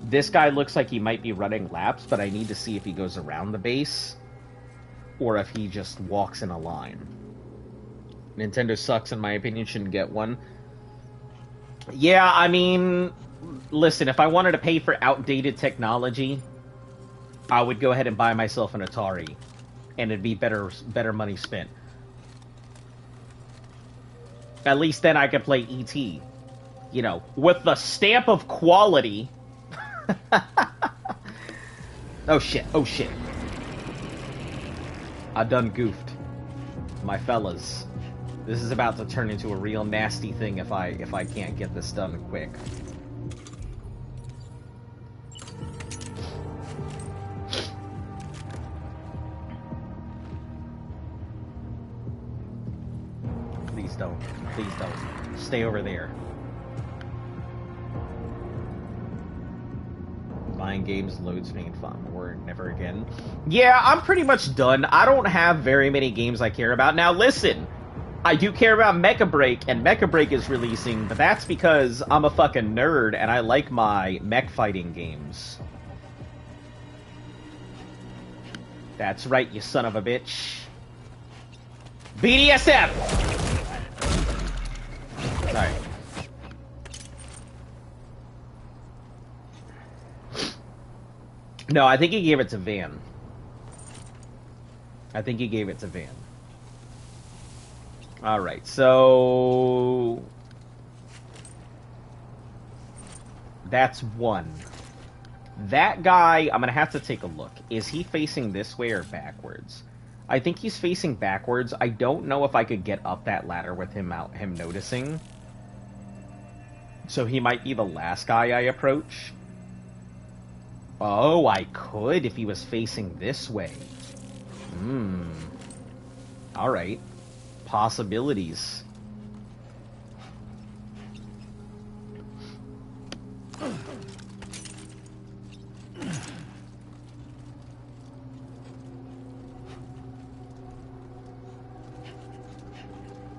This guy looks like he might be running laps, but I need to see if he goes around the base or if he just walks in a line. Nintendo sucks, in my opinion, shouldn't get one. Yeah, I mean, listen, if I wanted to pay for outdated technology, I would go ahead and buy myself an Atari, and it'd be better money spent. At least then I could play E.T., you know, with the stamp of quality. Oh shit, I done goofed. My fellas. This is about to turn into a real nasty thing if I can't get this done quick. Please don't. Please don't. Stay over there. Buying games, loads being fun, or never again. Yeah, I'm pretty much done. I don't have very many games I care about. Now listen, I do care about Mecha Break, and Mecha Break is releasing, but that's because I'm a fucking nerd and I like my mech fighting games. That's right, you son of a bitch. BDSM! Sorry. No, I think he gave it to Van. I think he gave it to Van. Alright, so... That's one. That guy, I'm gonna have to take a look. Is he facing this way or backwards? I think he's facing backwards. I don't know if I could get up that ladder with him noticing. So he might be the last guy I approach. Oh, I could if he was facing this way. Alright. Possibilities.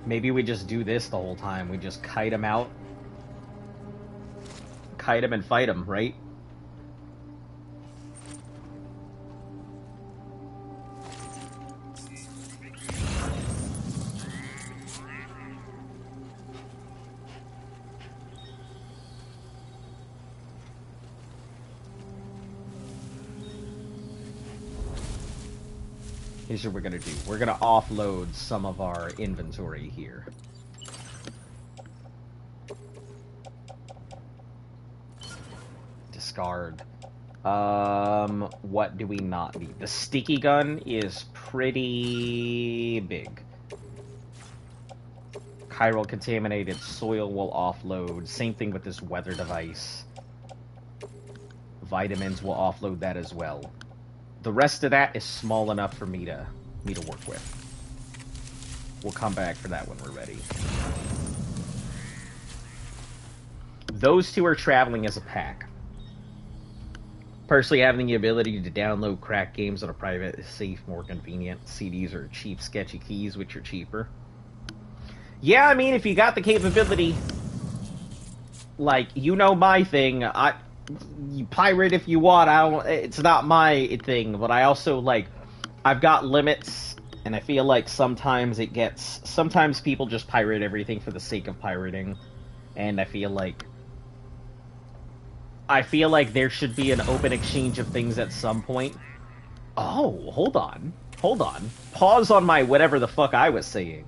Maybe we just do this the whole time. We just kite him out. Kite him and fight him, right? Here's what we're gonna do. We're gonna offload some of our inventory here. Discard. What do we not need? The sticky gun is pretty big. Chiral contaminated soil will offload. Same thing with this weather device. Vitamins will offload that as well. The rest of that is small enough for me to work with. We'll come back for that when we're ready. Those two are traveling as a pack. Personally, having the ability to download crack games on a private is safe, more convenient. CDs are cheap, sketchy keys, which are cheaper. Yeah, I mean, if you got the capability, like, you know my thing, you pirate if you want. It's not my thing, but I also, like, I've got limits, and I feel like sometimes people just pirate everything for the sake of pirating, and I feel like there should be an open exchange of things at some point. Oh, hold on. Pause on my whatever the fuck I was saying.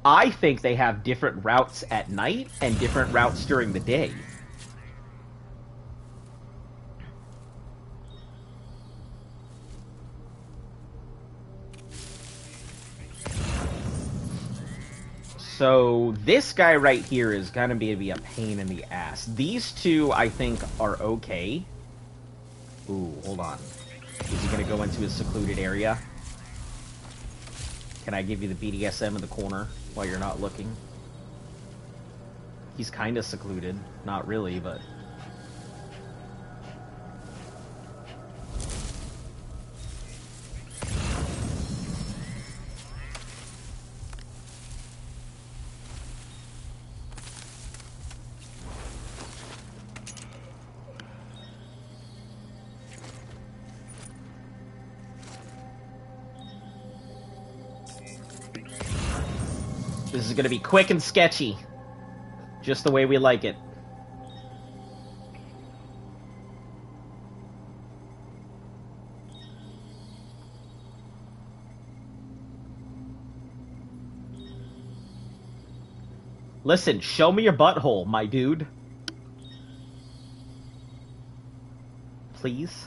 I think they have different routes at night and different routes during the day. So, this guy right here is gonna be a pain in the ass. These two, I think, are okay. Ooh, hold on. Is he gonna go into his secluded area? Can I give you the BDSM in the corner while you're not looking? He's kinda secluded. Not really, but... This is gonna be quick and sketchy. Just the way we like it. Listen, show me your butthole, my dude. Please?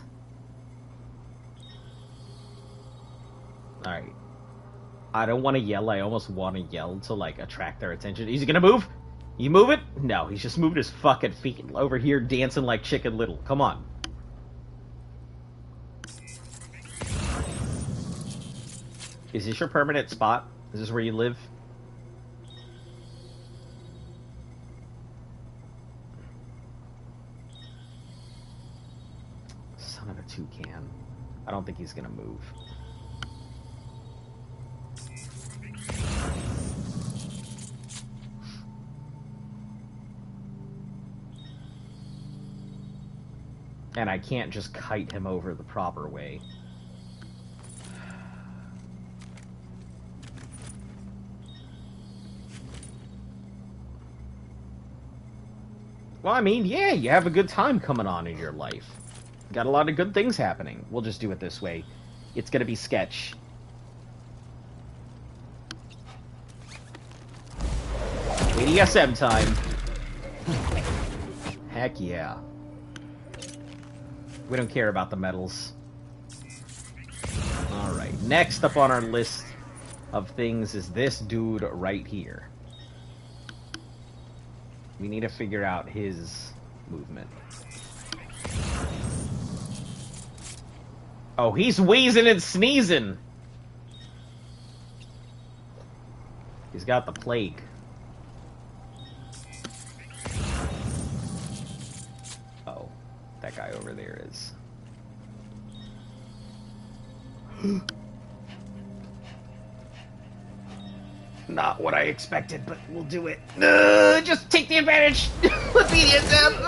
Alright. I don't want to yell. I almost want to yell to, like, attract their attention. Is he gonna move? You move it? No, he's just moved his fucking feet over here dancing like Chicken Little. Come on. Is this your permanent spot? Is this where you live? I don't think he's gonna move. And I can't just kite him over the proper way. Well, I mean, yeah, you have a good time coming on in your life. Got a lot of good things happening. We'll just do it this way. It's gonna be sketch. ADSM time. Heck yeah. We don't care about the medals. Alright, next up on our list of things is this dude right here. We need to figure out his movement. Oh, he's wheezing and sneezing! He's got the plague. Oh, that guy over there is. Not what I expected, but we'll do it. Just take the advantage! With BDSM!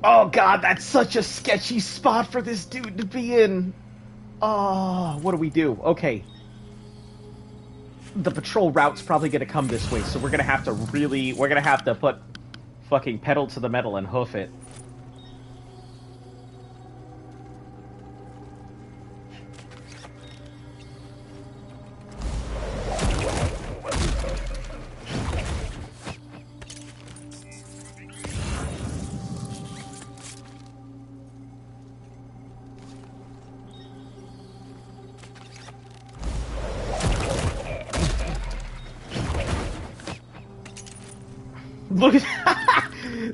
Oh god, that's such a sketchy spot for this dude to be in. Oh, what do we do? Okay. The patrol route's probably gonna come this way, so we're gonna have to put fucking pedal to the metal and hoof it. Look at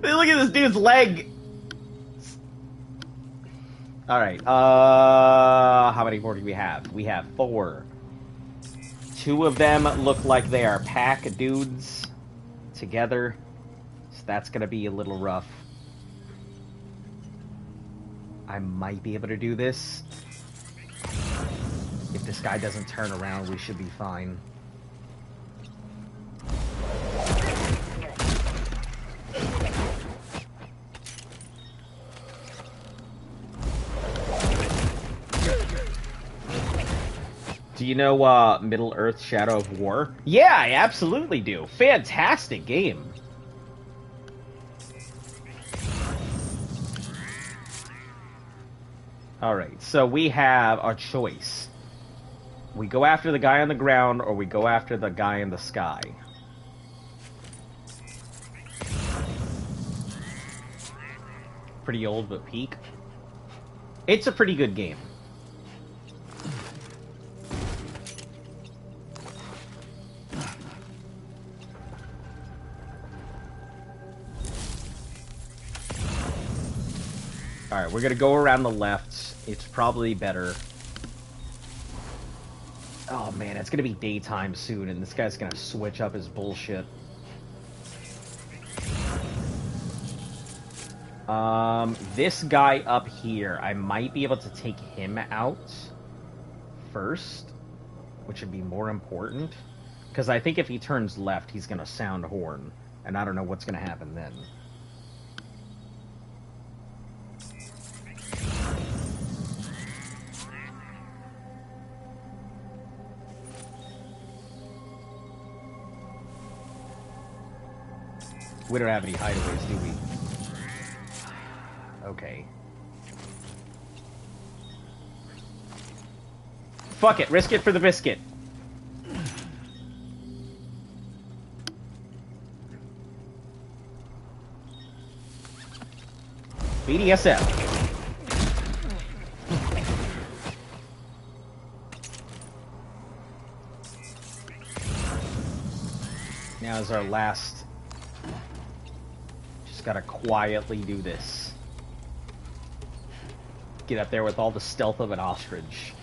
look at this dude's leg. All right. How many more do we have? We have 4. 2 of them look like they are pack dudes together, so that's gonna be a little rough. I might be able to do this. If this guy doesn't turn around, we should be fine. Do you know Middle Earth Shadow of War? Yeah, I absolutely do. Fantastic game. Alright, so we have our choice. We go after the guy on the ground, or we go after the guy in the sky. Pretty old, but peak. It's a pretty good game. Alright, we're gonna go around the left. It's probably better. Oh man, it's gonna be daytime soon, and this guy's gonna switch up his bullshit. This guy up here, I might be able to take him out first, which would be more important. Because I think if he turns left, he's gonna sound horn, and I don't know what's gonna happen then. We don't have any hideaways, do we? Okay. Fuck it, risk it for the biscuit. BDSM. Now is our last. Just gotta quietly do this. Get up there with all the stealth of an ostrich.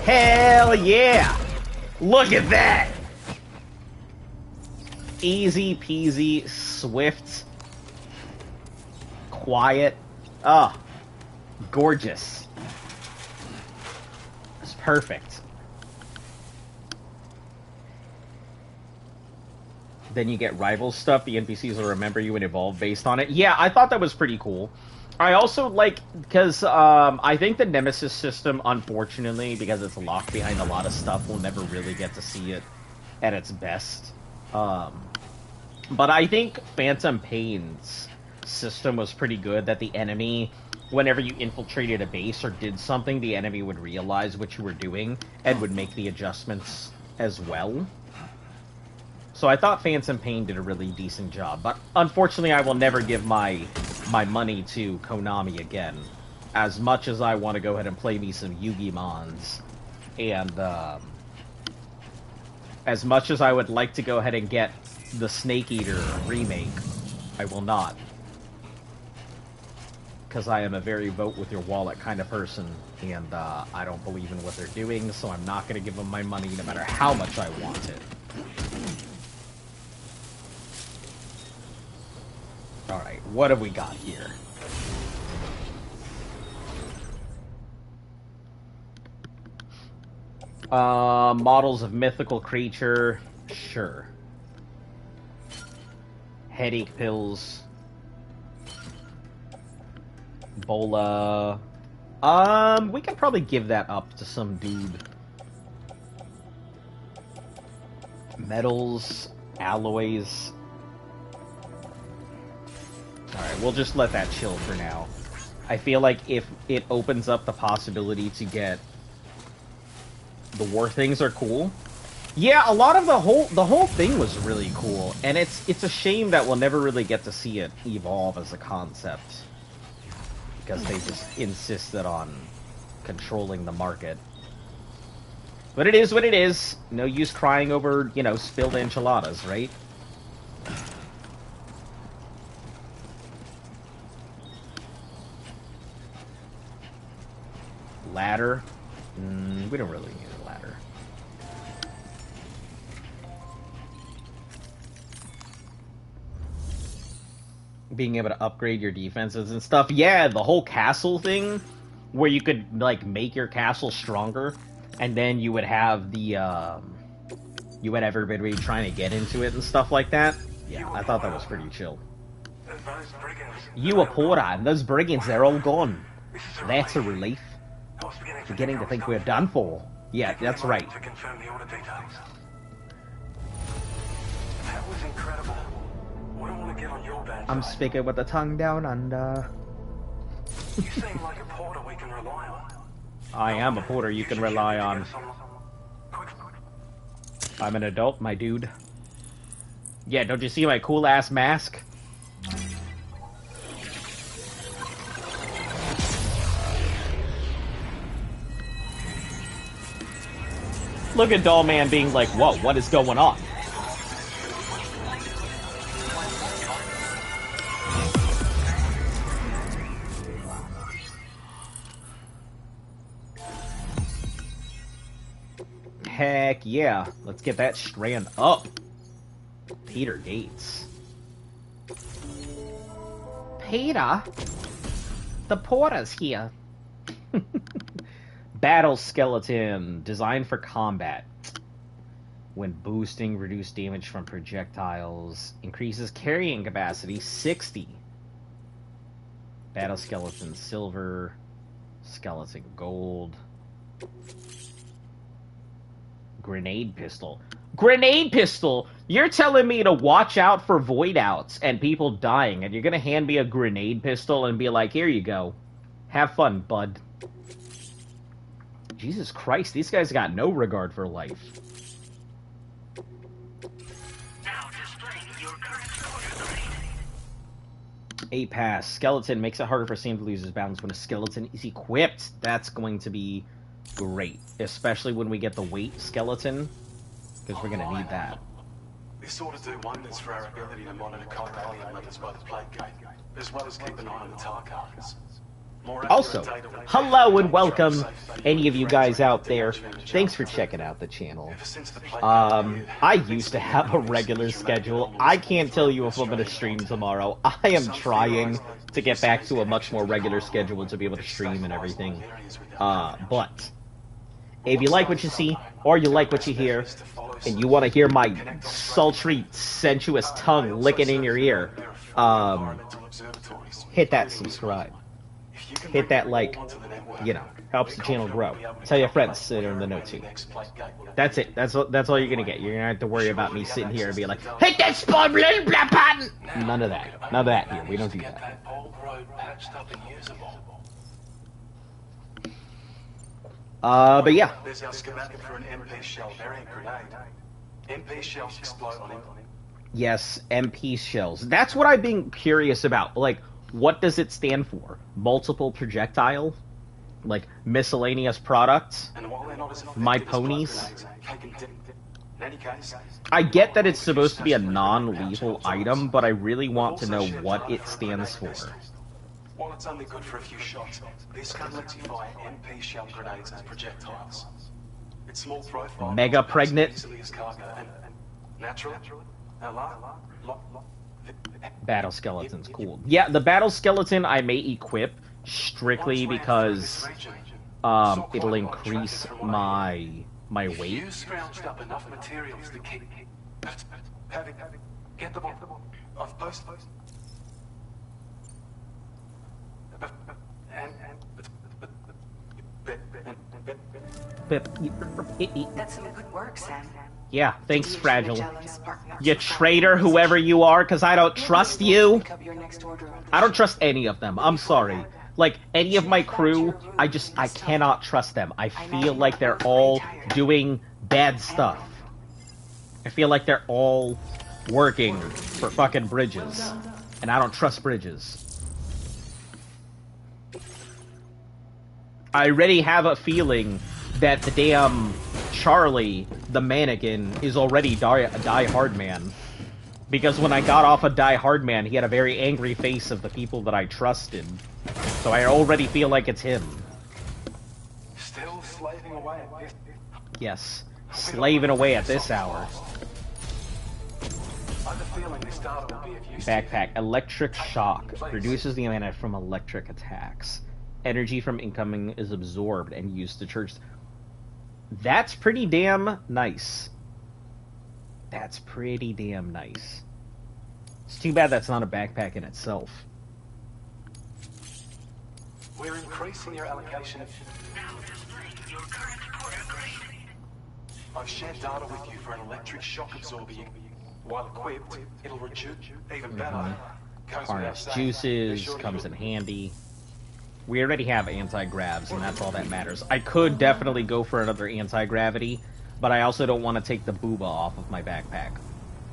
Hell yeah! Look at that! Easy peasy, swift, quiet. Ah, gorgeous. It's perfect. Then you get rival stuff. The NPCs will remember you and evolve based on it. Yeah, I thought that was pretty cool. I also like, because I think the Nemesis system, unfortunately, because it's locked behind a lot of stuff, we'll never really get to see it at its best. But I think Phantom Pain's system was pretty good, that the enemy, whenever you infiltrated a base or did something, the enemy would realize what you were doing and would make the adjustments as well. So I thought Phantom Pain did a really decent job, but unfortunately I will never give my money to Konami again. As much as I want to go ahead and play me some Yugi Mons, and as much as I would like to go ahead and get the Snake Eater remake, I will not. Because I am a very vote with your wallet kind of person, and I don't believe in what they're doing, so I'm not going to give them my money no matter how much I want it. Alright, what have we got here? Models of mythical creature. Sure. Headache pills. Bola. We could probably give that up to some dude. Metals. Alloys. Alright, we'll just let that chill for now. I feel like if it opens up the possibility to get... The war things are cool. Yeah, a lot of the whole thing was really cool, and it's a shame that we'll never really get to see it evolve as a concept. Because they just insisted on controlling the market. But it is what it is. No use crying over, you know, spilled enchiladas, right? Ladder. We don't really need a ladder. Being able to upgrade your defenses and stuff. Yeah, the whole castle thing, where you could, like, make your castle stronger, and then you would have the, you would have everybody trying to get into it and stuff like that. Yeah, I thought that was pretty chill. You a porter, and those brigands, they're all gone. That's a relief. Beginning to think we're done for. Yeah, that's right. To confirm the order details. That was incredible. Wouldn't want to get on your bad I'm side. speaking with the tongue down under. You seem like a porter we can rely on. I am a porter you can rely on. I'm an adult, my dude. Yeah, don't you see my cool-ass mask? Look at Doll Man being like, whoa, what is going on? Heck yeah. Let's get that strand up. Peter Gates. Peter? The porter's here. Battle Skeleton, designed for combat. When boosting, reduce damage from projectiles. Increases carrying capacity, 60. Battle Skeleton, silver. Skeleton, gold. Grenade pistol. Grenade pistol! You're telling me to watch out for void outs and people dying, and you're gonna hand me a grenade pistol and be like, here you go. Have fun, bud. Jesus Christ, these guys got no regard for life. Now displaying your current order grade. A pass. Skeleton makes it harder for Sam to lose his balance when a skeleton is equipped. That's going to be great. Especially when we get the weight skeleton. Because we're going to need that. This ought to do wonders for our ability to monitor cold alien levels by the plague gate, as well as keep an eye on the tar carcass. Also, hello and welcome, any of you guys out there. Thanks for checking out the channel. I used to have a regular schedule. I can't tell you if I'm going to stream tomorrow. I am trying to get back to a much more regular schedule to be able to stream and everything. But if you like what you see, or you like what you hear, and you want to hear my sultry, sensuous tongue licking in your ear, hit that subscribe. Hit that like, you know, helps the channel grow. Tell your friends that are in the know too. That's it. That's all you're gonna get. You're gonna have to worry about me sitting here and be like, hit that spot button. None of that. None of that here. We don't do that. But yeah. There's our schematic for an MP shell variant grenade. MP shells explode on him. Yes, MP shells. That's what I've been curious about. Like, what does it stand for? Multiple projectile? Like, miscellaneous products? My ponies? I get that it's supposed to be a non-lethal item, but I really want to know what it stands for. While it's only good for a few shots, this can rectify MP shell grenades as projectiles. It's small profile. Mega pregnant. Natural. Battle skeleton's cool. Yeah, the battle skeleton I may equip strictly because it'll increase my weight. You scrounged up enough materials to keep get them off. I've posted. That's some good work, Sam. Yeah, thanks, Fragile. You traitor, whoever you are, because I don't trust you. I don't trust any of them. I'm sorry. Like, any of my crew, I cannot trust them. I feel like they're all doing bad stuff. I feel like they're all working for fucking Bridges. And I don't trust Bridges. I already have a feeling that the damn Charlie, the mannequin, is already a die-hard man. Because when I got off a die-hard man, he had a very angry face of the people that I trusted. So I already feel like it's him. Still slaving away at this. Yes, slaving away at this hour. I have a feeling this data will be of use. Backpack. Electric shock. Reduces the mana from electric attacks. Energy from incoming is absorbed and used to charge. That's pretty damn nice. That's pretty damn nice. It's too bad that's not a backpack in itself. We're increasing your allocation of... Your current order grade. I've shared data with you for an electric shock absorber. While equipped, it'll reduce even better. Harness juices, comes in handy. We already have anti-gravs, and that's all that matters. I could definitely go for another anti-gravity, but I also don't want to take the booba off of my backpack.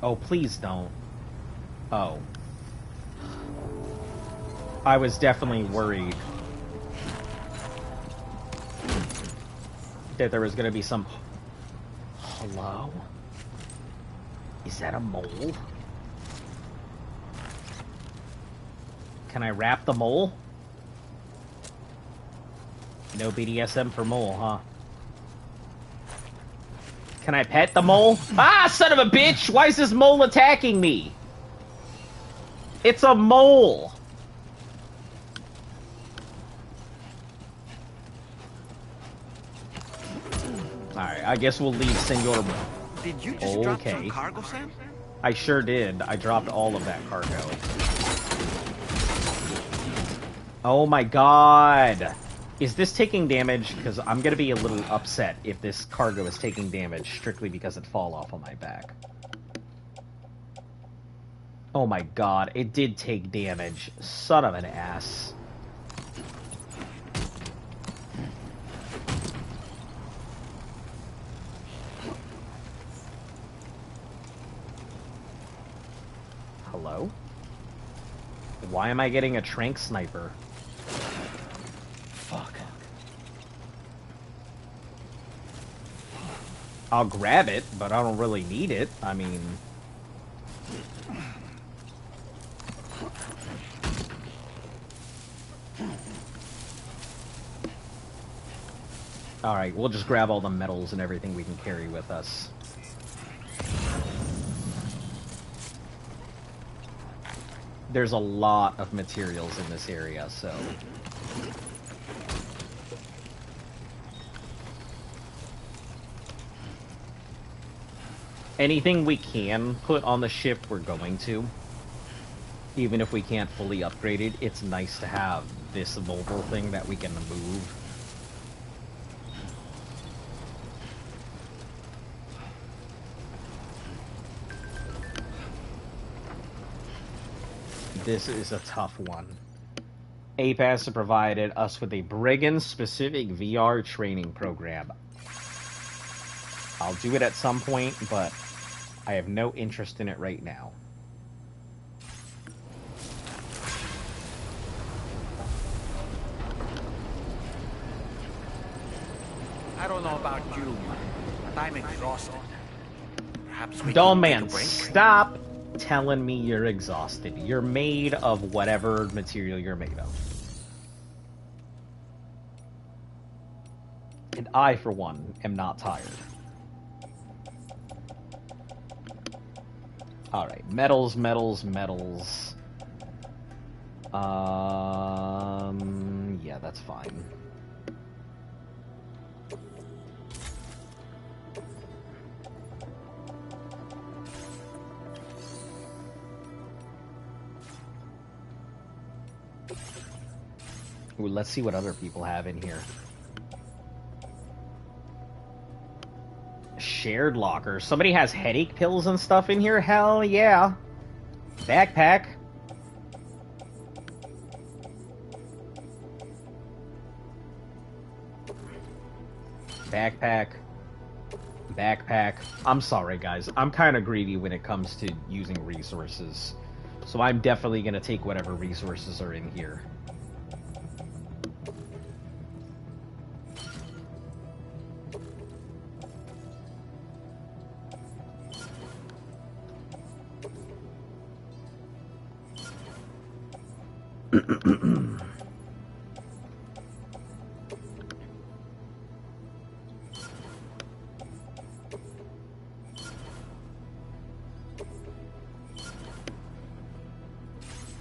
Oh, please don't. Oh. I was definitely worried that there was going to be some... Hello? Is that a mole? Can I wrap the mole? No BDSM for mole, huh? Can I pet the mole? Ah, son of a bitch! Why is this mole attacking me? It's a mole! Alright, I guess we'll leave Senor... Did you just drop some cargo, Sam? I sure did. I dropped all of that cargo. Oh my god! Is this taking damage? Because I'm gonna be a little upset if this cargo is taking damage strictly because it fall off on my back. Oh my god, it did take damage. Son of an ass. Hello? Why am I getting a trank sniper? Fuck. I'll grab it, but I don't really need it. I mean... Alright, we'll just grab all the metals and everything we can carry with us. There's a lot of materials in this area, so... anything we can put on the ship, we're going to. Even if we can't fully upgrade it, it's nice to have this mobile thing that we can move. This is a tough one. APAS provided us with a brigand-specific VR training program. I'll do it at some point, but I have no interest in it right now. I don't know about you, but I'm exhausted. Perhaps we Dull can take man, a break? stop telling me you're exhausted. You're made of whatever material you're made of. And I, for one, am not tired. Alright, metals, metals, metals. Yeah, that's fine. Ooh, let's see what other people have in here. Shared locker. Somebody has headache pills and stuff in here? Hell yeah. Backpack. Backpack. Backpack. I'm sorry, guys. I'm kind of greedy when it comes to using resources. So I'm definitely going to take whatever resources are in here.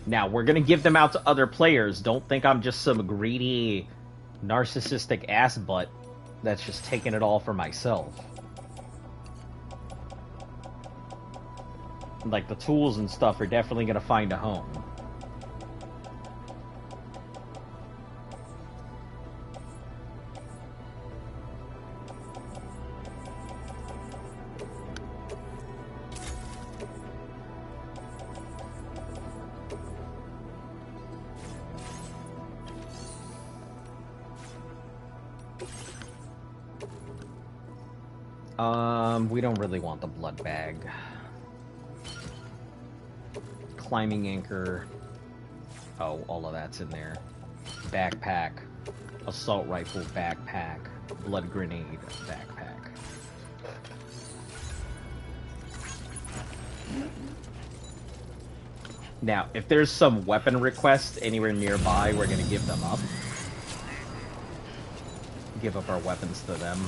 Now, we're gonna give them out to other players. Don't think I'm just some greedy, narcissistic ass butt that's just taking it all for myself. Like, the tools and stuff are definitely gonna find a home. We don't really want the blood bag. Climbing anchor. Oh, all of that's in there. Backpack. Assault rifle backpack. Blood grenade backpack. Now, if there's some weapon requests anywhere nearby, we're gonna give them up. Give up our weapons to them.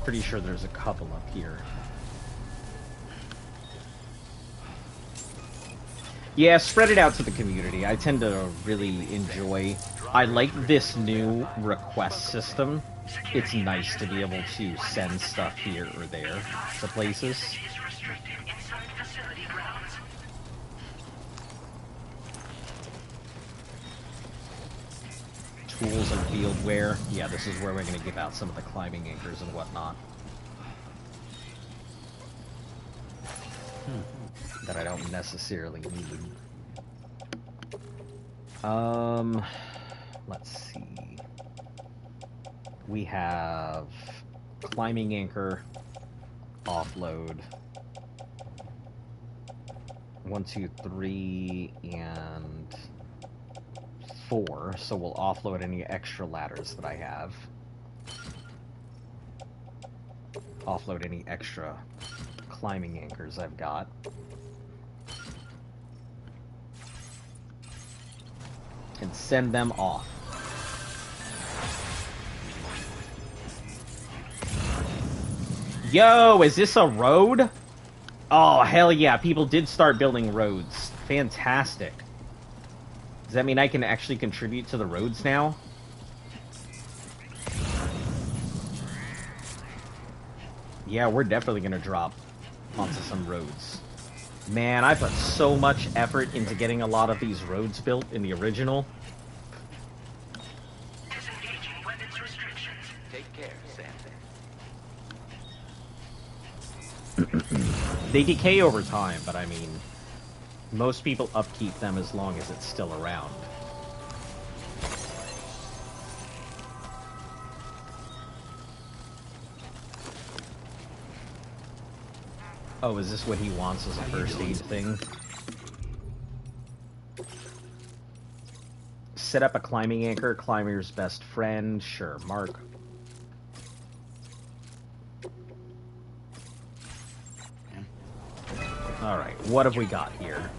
Pretty sure there's a couple up here. Yeah, spread it out to the community. I tend to really enjoy... I like this new request system. It's nice to be able to send stuff here or there to places. Tools and field wear. Yeah, this is where we're going to give out some of the climbing anchors and whatnot. That I don't necessarily need. Let's see. We have climbing anchor, offload. 1, 2, 3, and 4, so we'll offload any extra ladders that I have. offload any extra climbing anchors I've got. And send them off. Yo, is this a road? Oh, hell yeah, people did start building roads. Fantastic. Does that mean I can actually contribute to the roads now? Yeah, we're definitely gonna drop onto some roads. Man, I put so much effort into getting a lot of these roads built in the original. Disengaging weapons restrictions. Take care, Sam. They decay over time, but I mean, most people upkeep them as long as it's still around. Oh, is this what he wants as a first aid thing? Set up a climbing anchor, climber's best friend. Sure, Mark. Alright, what have we got here?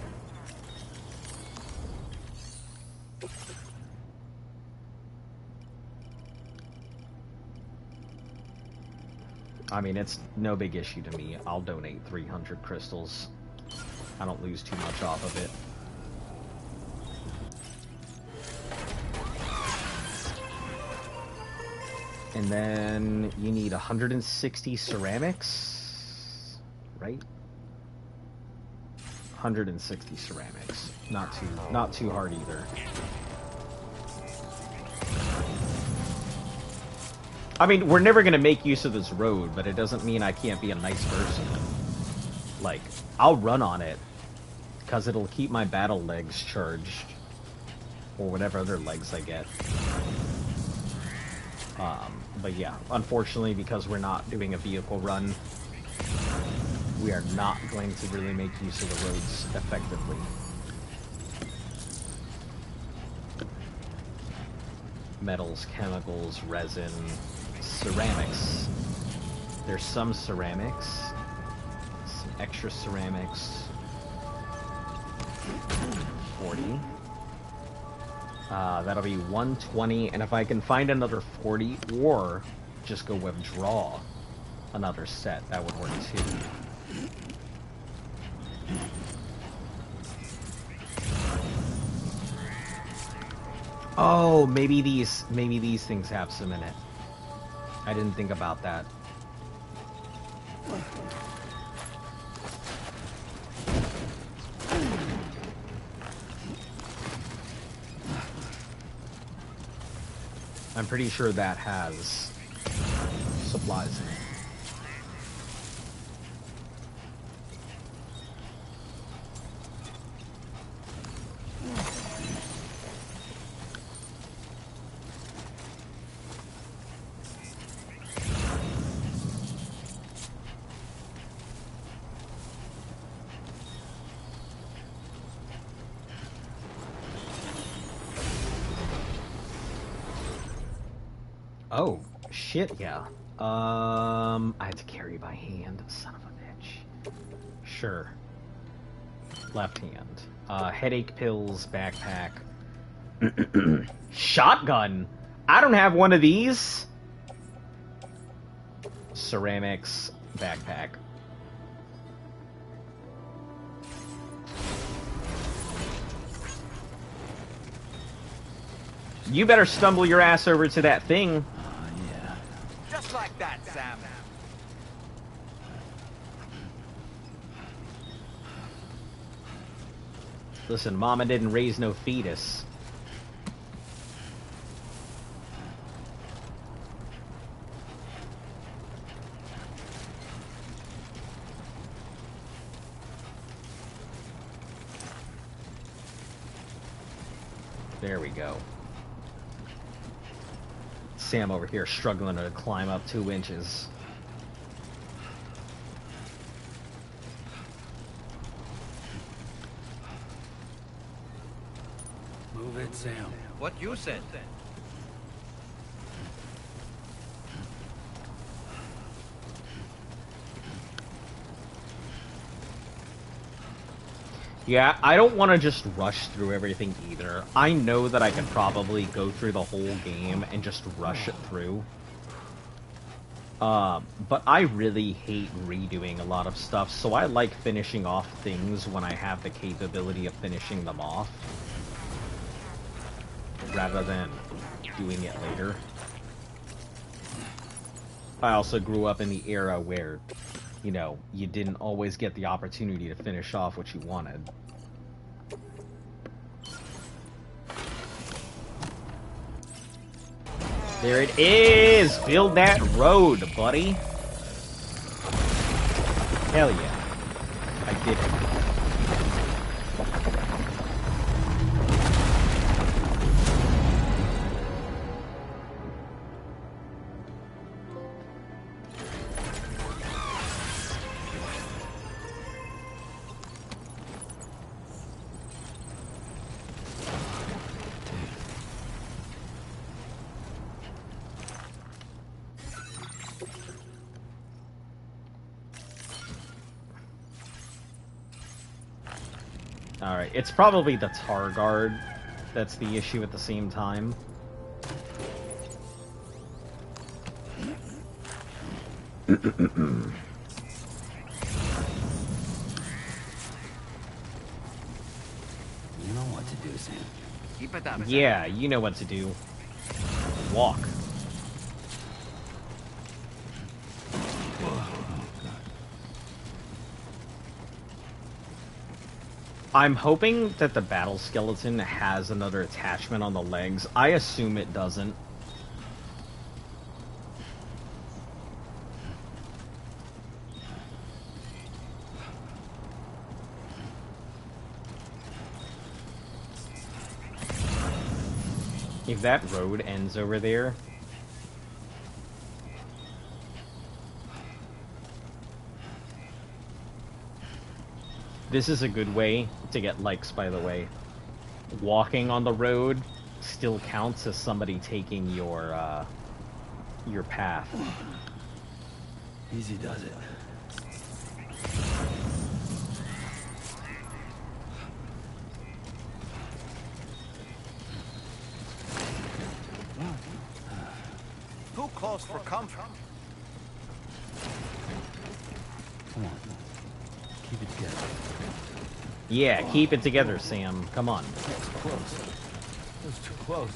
I mean, it's no big issue to me. I'll donate 300 crystals. I don't lose too much off of it. And then you need 160 ceramics, right? 160 ceramics. Not too hard either. I mean, we're never gonna make use of this road, but it doesn't mean I can't be a nice person. Like, I'll run on it, because it'll keep my battle legs charged. Or whatever other legs I get. But yeah, unfortunately, because we're not doing a vehicle run, we are not going to really make use of the roads effectively. Metals, chemicals, resin, ceramics. There's some ceramics, some extra ceramics. 40. That'll be 120, and if I can find another 40, or just go withdraw another set, that would work too. Oh, maybe these things have some in it. I didn't think about that. I'm pretty sure that has supplies in it. Oh, shit, yeah. I have to carry by hand. Son of a bitch. Sure. Left hand. Headache pills, backpack. Shotgun! I don't have one of these! Ceramics, backpack. You better stumble your ass over to that thing. Yeah. Just like that, Sam. Listen, Mama didn't raise no fetus. There we go. Sam over here struggling to climb up 2 inches. Move it, Sam. What you said. Yeah, I don't want to just rush through everything either. I know that I could probably go through the whole game and just rush it through. But I really hate redoing a lot of stuff, so I like finishing off things when I have the capability of finishing them off, rather than doing it later. I also grew up in the era where, you know, you didn't always get the opportunity to finish off what you wanted. There it is! Build that road, buddy! Hell yeah. I did it. Alright, it's probably the tar guard that's the issue at the same time. You know what to do, Sam. Keep it up. Yeah, you know what to do. Walk. I'm hoping that the battle skeleton has another attachment on the legs. I assume it doesn't. If that road ends over there... This is a good way to get likes, by the way. Walking on the road still counts as somebody taking your path. Easy does it. Too close for comfort. Come on. Keep it together. Yeah, keep it together, Sam. Come on. That's close. That was too close.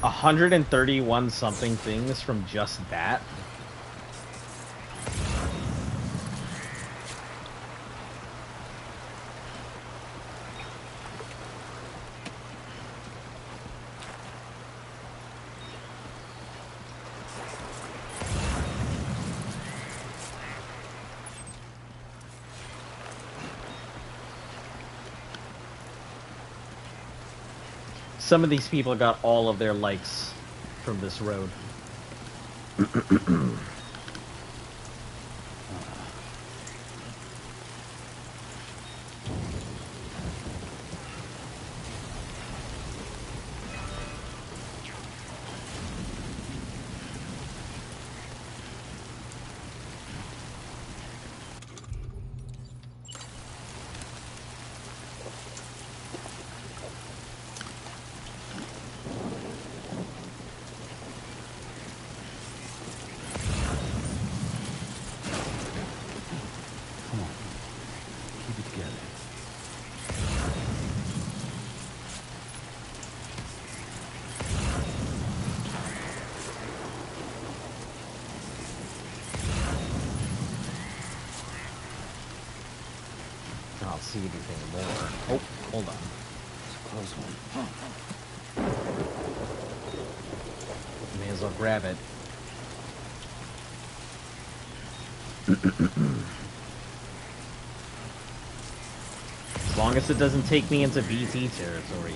131 something things from just that. Some of these people got all of their likes from this road. 'I'll grab it. As long as it doesn't take me into BT territory.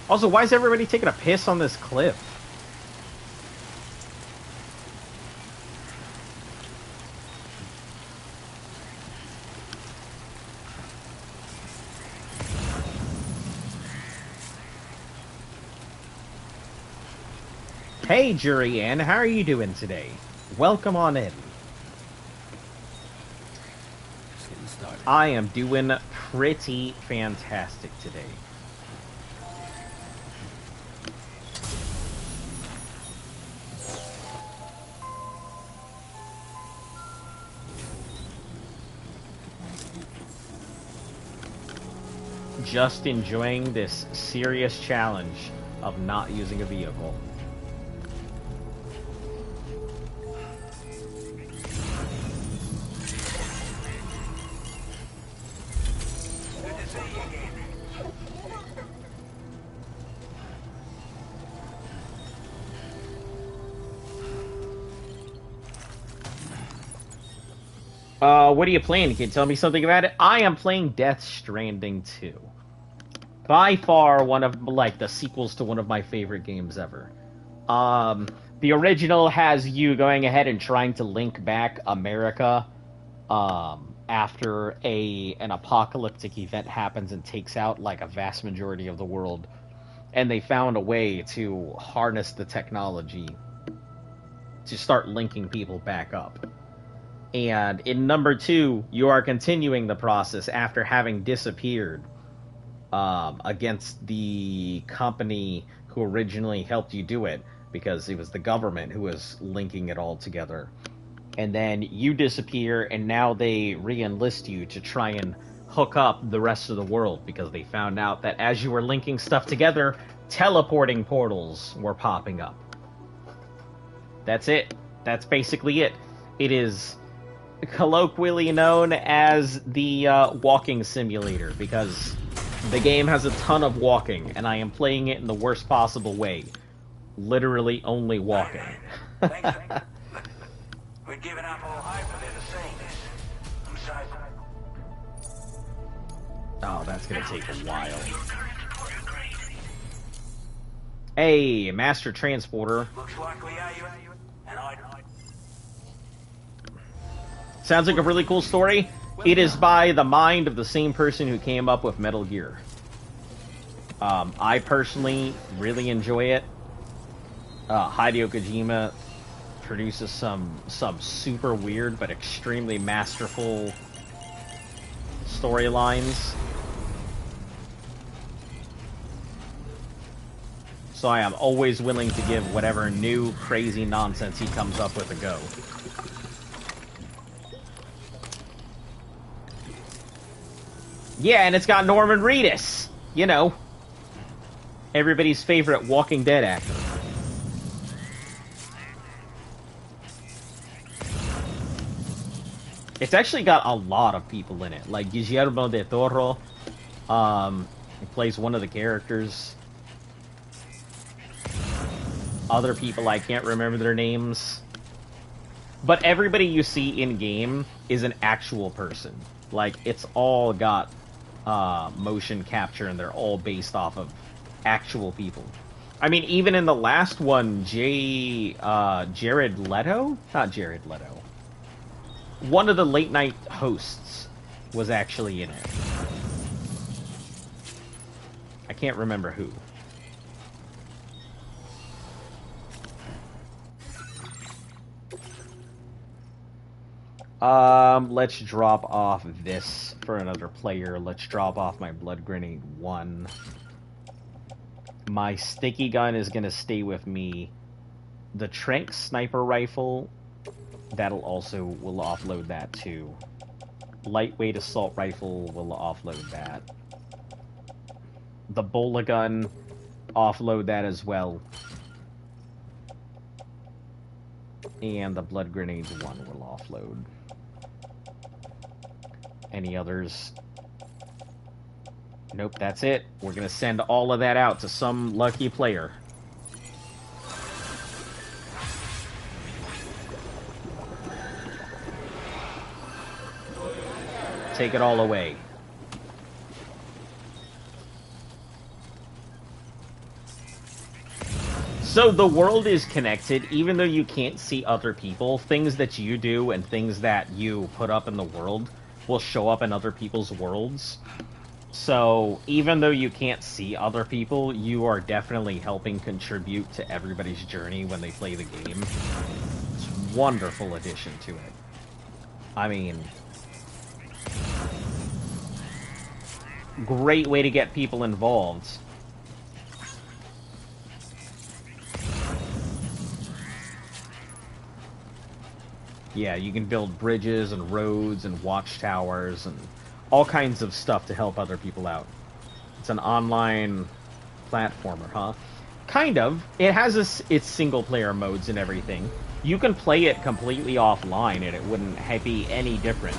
Also, why is everybody taking a piss on this cliff? Hey, Jury Ann, how are you doing today? Welcome on in. Just getting started. I am doing pretty fantastic today. Just enjoying this serious challenge of not using a vehicle. What are you playing? Can you tell me something about it? I am playing Death Stranding 2. By far one of, like, the sequels to one of my favorite games ever. The original has you going ahead and trying to link back America, after an apocalyptic event happens and takes out, like, a vast majority of the world. And they found a way to harness the technology to start linking people back up. And in number 2, you are continuing the process after having disappeared against the company who originally helped you do it, because it was the government who was linking it all together. And then you disappear, and now they re-enlist you to try and hook up the rest of the world, because they found out that as you were linking stuff together, teleporting portals were popping up. That's it. That's basically it. It is colloquially known as the walking simulator, because the game has a ton of walking, and I am playing it in the worst possible way. Literally only walking. Thanks. We're giving up all hope of ever seeing this. I'm sorry. Oh, that's gonna take a while. Hey, Master Transporter. Looks like we are you, and I. Sounds like a really cool story. It is by the mind of the same person who came up with Metal Gear. I personally really enjoy it. Hideo Kojima produces some super weird but extremely masterful storylines. So I am always willing to give whatever new crazy nonsense he comes up with a go. Yeah, and it's got Norman Reedus. You know, everybody's favorite Walking Dead actor. It's actually got a lot of people in it. Like Guillermo del Toro, he plays one of the characters. Other people, I can't remember their names. But everybody you see in-game is an actual person. Like, it's all got motion capture, and they're all based off of actual people. I mean, even in the last one, Jared Leto? Not Jared Leto. One of the late-night hosts was actually in it. I can't remember who. Let's drop off this for another player. Let's drop off my Blood Grenade 1. My sticky gun is gonna stay with me. The Trank Sniper Rifle, we'll offload that too. Lightweight Assault Rifle, will offload that. The Bola Gun, offload that as well. And the Blood Grenades 1 will offload. Any others? Nope, that's it. We're gonna send all of that out to some lucky player. Take it all away. So the world is connected, even though you can't see other people. Things that you do and things that you put up in the world will show up in other people's worlds. So even though you can't see other people, you are definitely helping contribute to everybody's journey when they play the game. It's a wonderful addition to it. I mean, great way to get people involved. Yeah, you can build bridges and roads and watchtowers and all kinds of stuff to help other people out. It's an online platformer, huh? Kind of. It has its single-player modes and everything. You can play it completely offline and it wouldn't be any different.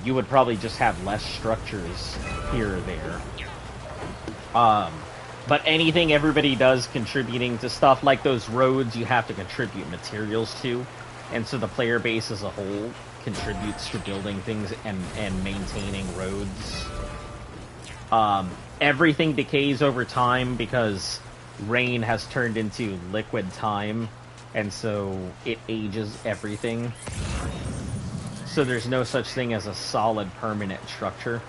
You would probably just have less structures here or there. But anything everybody does contributing to stuff, like those roads you have to contribute materials to. And so the player base as a whole contributes to building things and maintaining roads. Everything decays over time because rain has turned into liquid time, and so it ages everything. So there's no such thing as a solid permanent structure.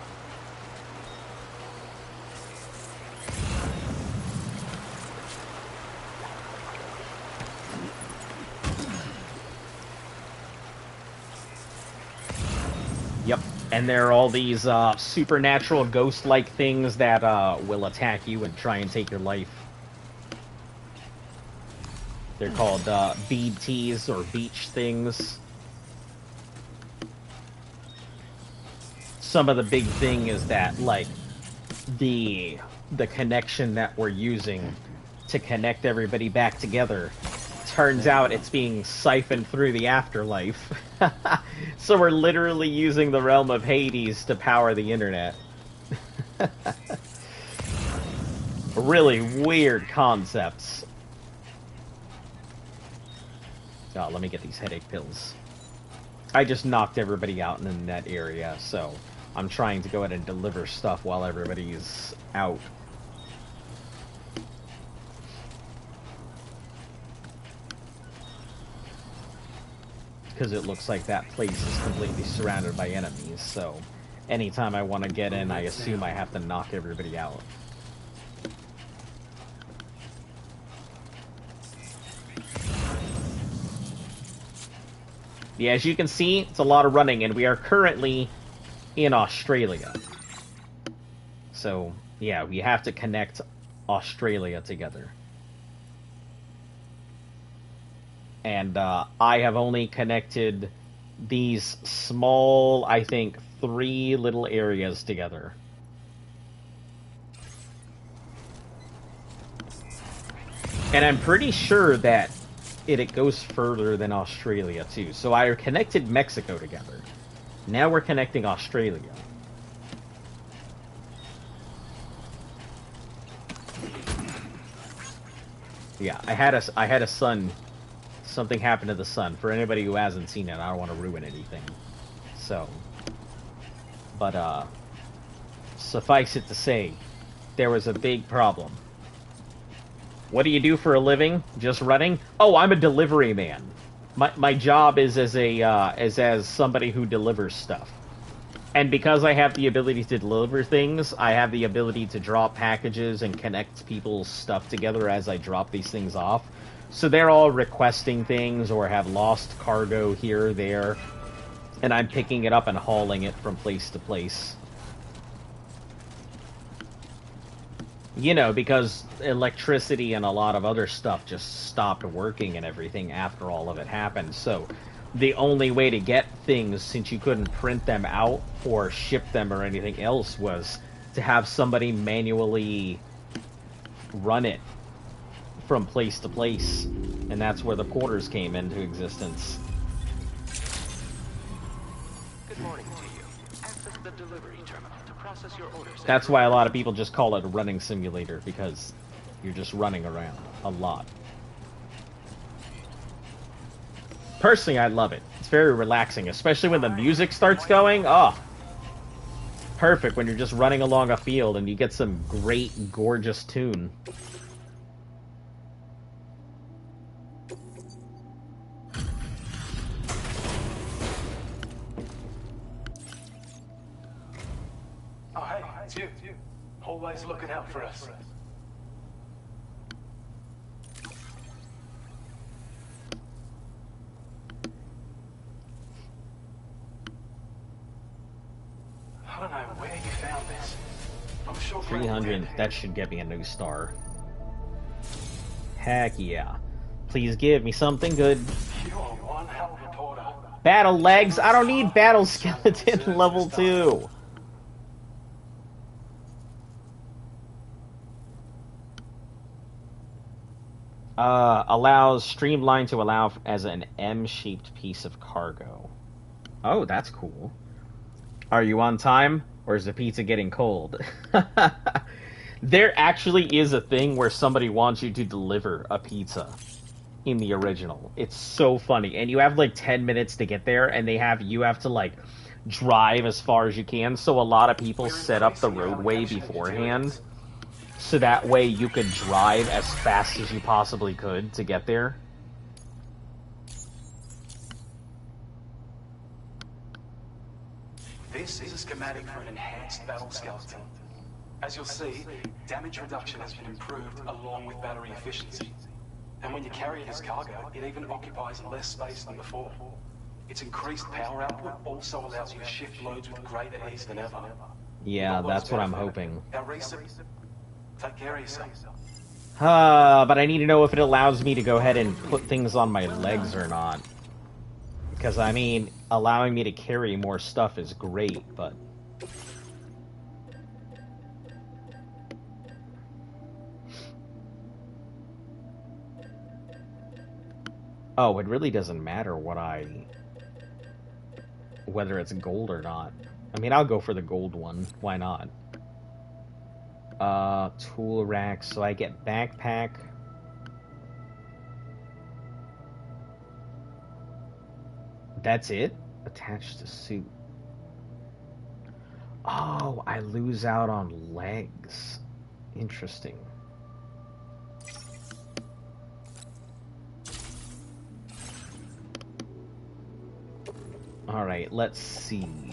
Yep, and there are all these supernatural ghost-like things that will attack you and try and take your life. They're called BTs or beach things. Some of the big thing is that, like, the connection that we're using to connect everybody back together, turns out it's being siphoned through the afterlife. So we're literally using the realm of Hades to power the internet. Really weird concepts. Oh, let me get these headache pills. I just knocked everybody out in that area, so I'm trying to go ahead and deliver stuff while everybody's out. Because it looks like that place is completely surrounded by enemies, so anytime I want to get in, I assume I have to knock everybody out. Yeah, as you can see, it's a lot of running, and we are currently in Australia. So, yeah, we have to connect Australia together. And I have only connected these small, I think, 3 little areas together. And I'm pretty sure that it goes further than Australia, too. So I connected Mexico together. Now we're connecting Australia. Yeah, I had a son. Something happened to the sun. For anybody who hasn't seen it, I don't want to ruin anything. So, but suffice it to say, there was a big problem. What do you do for a living? Just running? Oh, I'm a delivery man. My job is as somebody who delivers stuff. And because I have the ability to deliver things, I have the ability to drop packages and connect people's stuff together as I drop these things off. So they're all requesting things or have lost cargo here or there, and I'm picking it up and hauling it from place to place. You know, because electricity and a lot of other stuff just stopped working and everything after all of it happened. So the only way to get things, since you couldn't print them out or ship them or anything else, was to have somebody manually run it from place to place, and that's where the porters came into existence. Good morning to you. Access the delivery terminal to process your orders. That's why a lot of people just call it a running simulator, because you're just running around a lot. Personally, I love it. It's very relaxing, especially when the music starts going. Oh, perfect when you're just running along a field and you get some great, gorgeous tune. out for us. I don't know where you found this. I'm sure 300, that should get me a new star. Heck yeah. Please give me something good. You're one hell of a porter. Battle legs? I don't need battle skeleton level 2. Allows streamline to allow as an M-shaped piece of cargo. Oh, that's cool. Are you on time, or is the pizza getting cold? There actually is a thing where somebody wants you to deliver a pizza in the original. It's so funny, and you have like 10 minutes to get there, and you have to like drive as far as you can. So a lot of people set up the roadway beforehand, so that way you could drive as fast as you possibly could to get there. This is a schematic for an enhanced battle skeleton. As you'll see, damage reduction has been improved along with battery efficiency. And when you carry it as cargo, it even occupies less space than before. Its increased power output also allows you to shift loads with greater ease than ever. Yeah, that's what I'm hoping. Our research. Take care of yourself. But I need to know if it allows me to go ahead and put things on my legs or not. Because, I mean, allowing me to carry more stuff is great, but... Oh, it really doesn't matter whether it's gold or not. I mean, I'll go for the gold one. Why not? Tool rack, so I get backpack. That's it? Attached to suit. Oh, I lose out on legs. Interesting. Alright, let's see.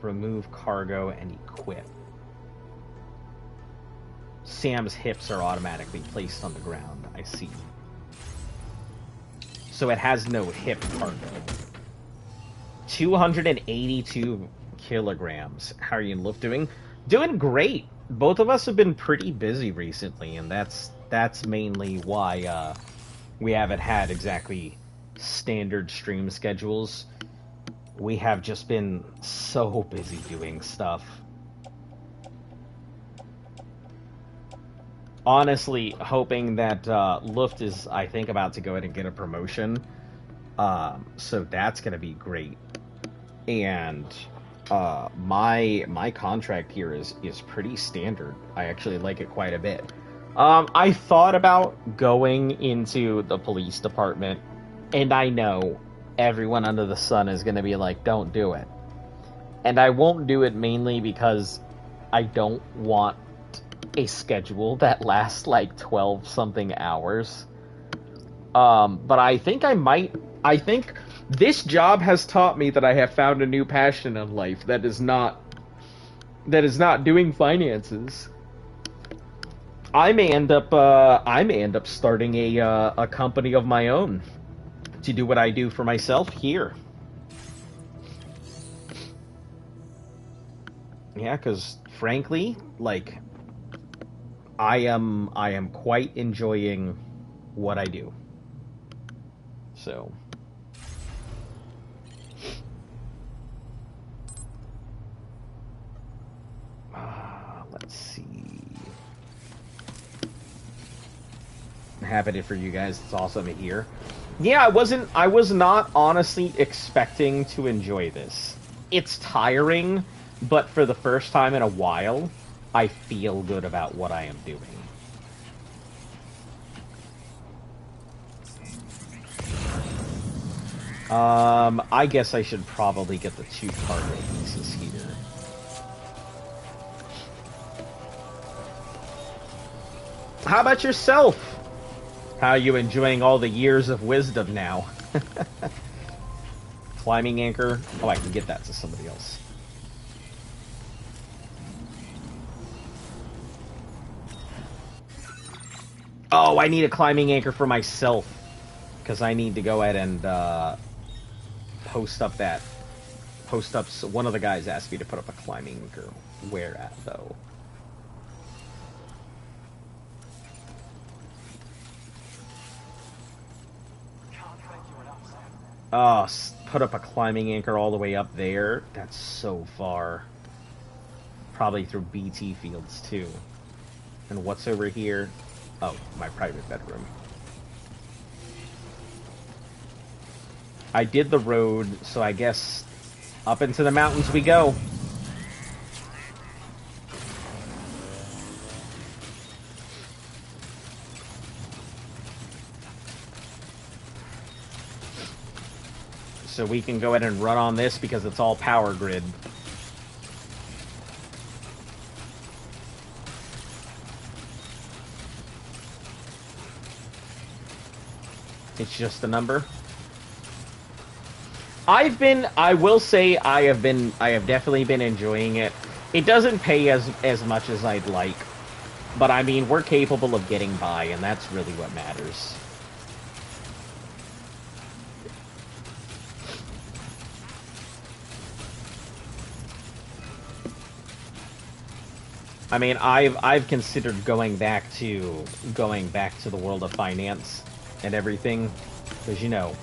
Remove cargo and equip. Sam's hips are automatically placed on the ground. I see. So it has no hip cargo. 282 kilograms. How are you and Luft doing? Doing great. Both of us have been pretty busy recently, and that's mainly why we haven't had exactly standard stream schedules. We have just been so busy doing stuff. Honestly, hoping that Luft is, I think, about to go ahead and get a promotion. So that's going to be great. And my contract here is pretty standard. I actually like it quite a bit. I thought about going into the police department, and I know everyone under the sun is going to be like, don't do it. And I won't do it mainly because I don't want a schedule that lasts like 12 something hours. But I think I think this job has taught me that I have found a new passion in life that is not doing finances. I may end up starting a company of my own to do what I do for myself here. Yeah, because frankly, like, I am quite enjoying what I do. So let's see. I'm happy for you guys. It's awesome to hear. Yeah, I was not honestly expecting to enjoy this. It's tiring, but for the first time in a while, I feel good about what I am doing. I guess I should probably get the 2 cargo pieces here. How about yourself? How are you enjoying all the years of wisdom now? Climbing anchor? Oh, I can get that to somebody else. Oh, I need a climbing anchor for myself. Because I need to go ahead and post up that. Post up. So one of the guys asked me to put up a climbing anchor. Where at, though? Oh, put up a climbing anchor all the way up there? That's so far. Probably through BT fields, too. And what's over here? Oh, my private bedroom. I did the road, so I guess up into the mountains we go. So we can go ahead and run on this because it's all power grid. It's just a number. I will say I have definitely been enjoying it. It doesn't pay as much as I'd like, but I mean, we're capable of getting by, and that's really what matters. I mean, I've considered going back to the world of finance and everything, because, you know,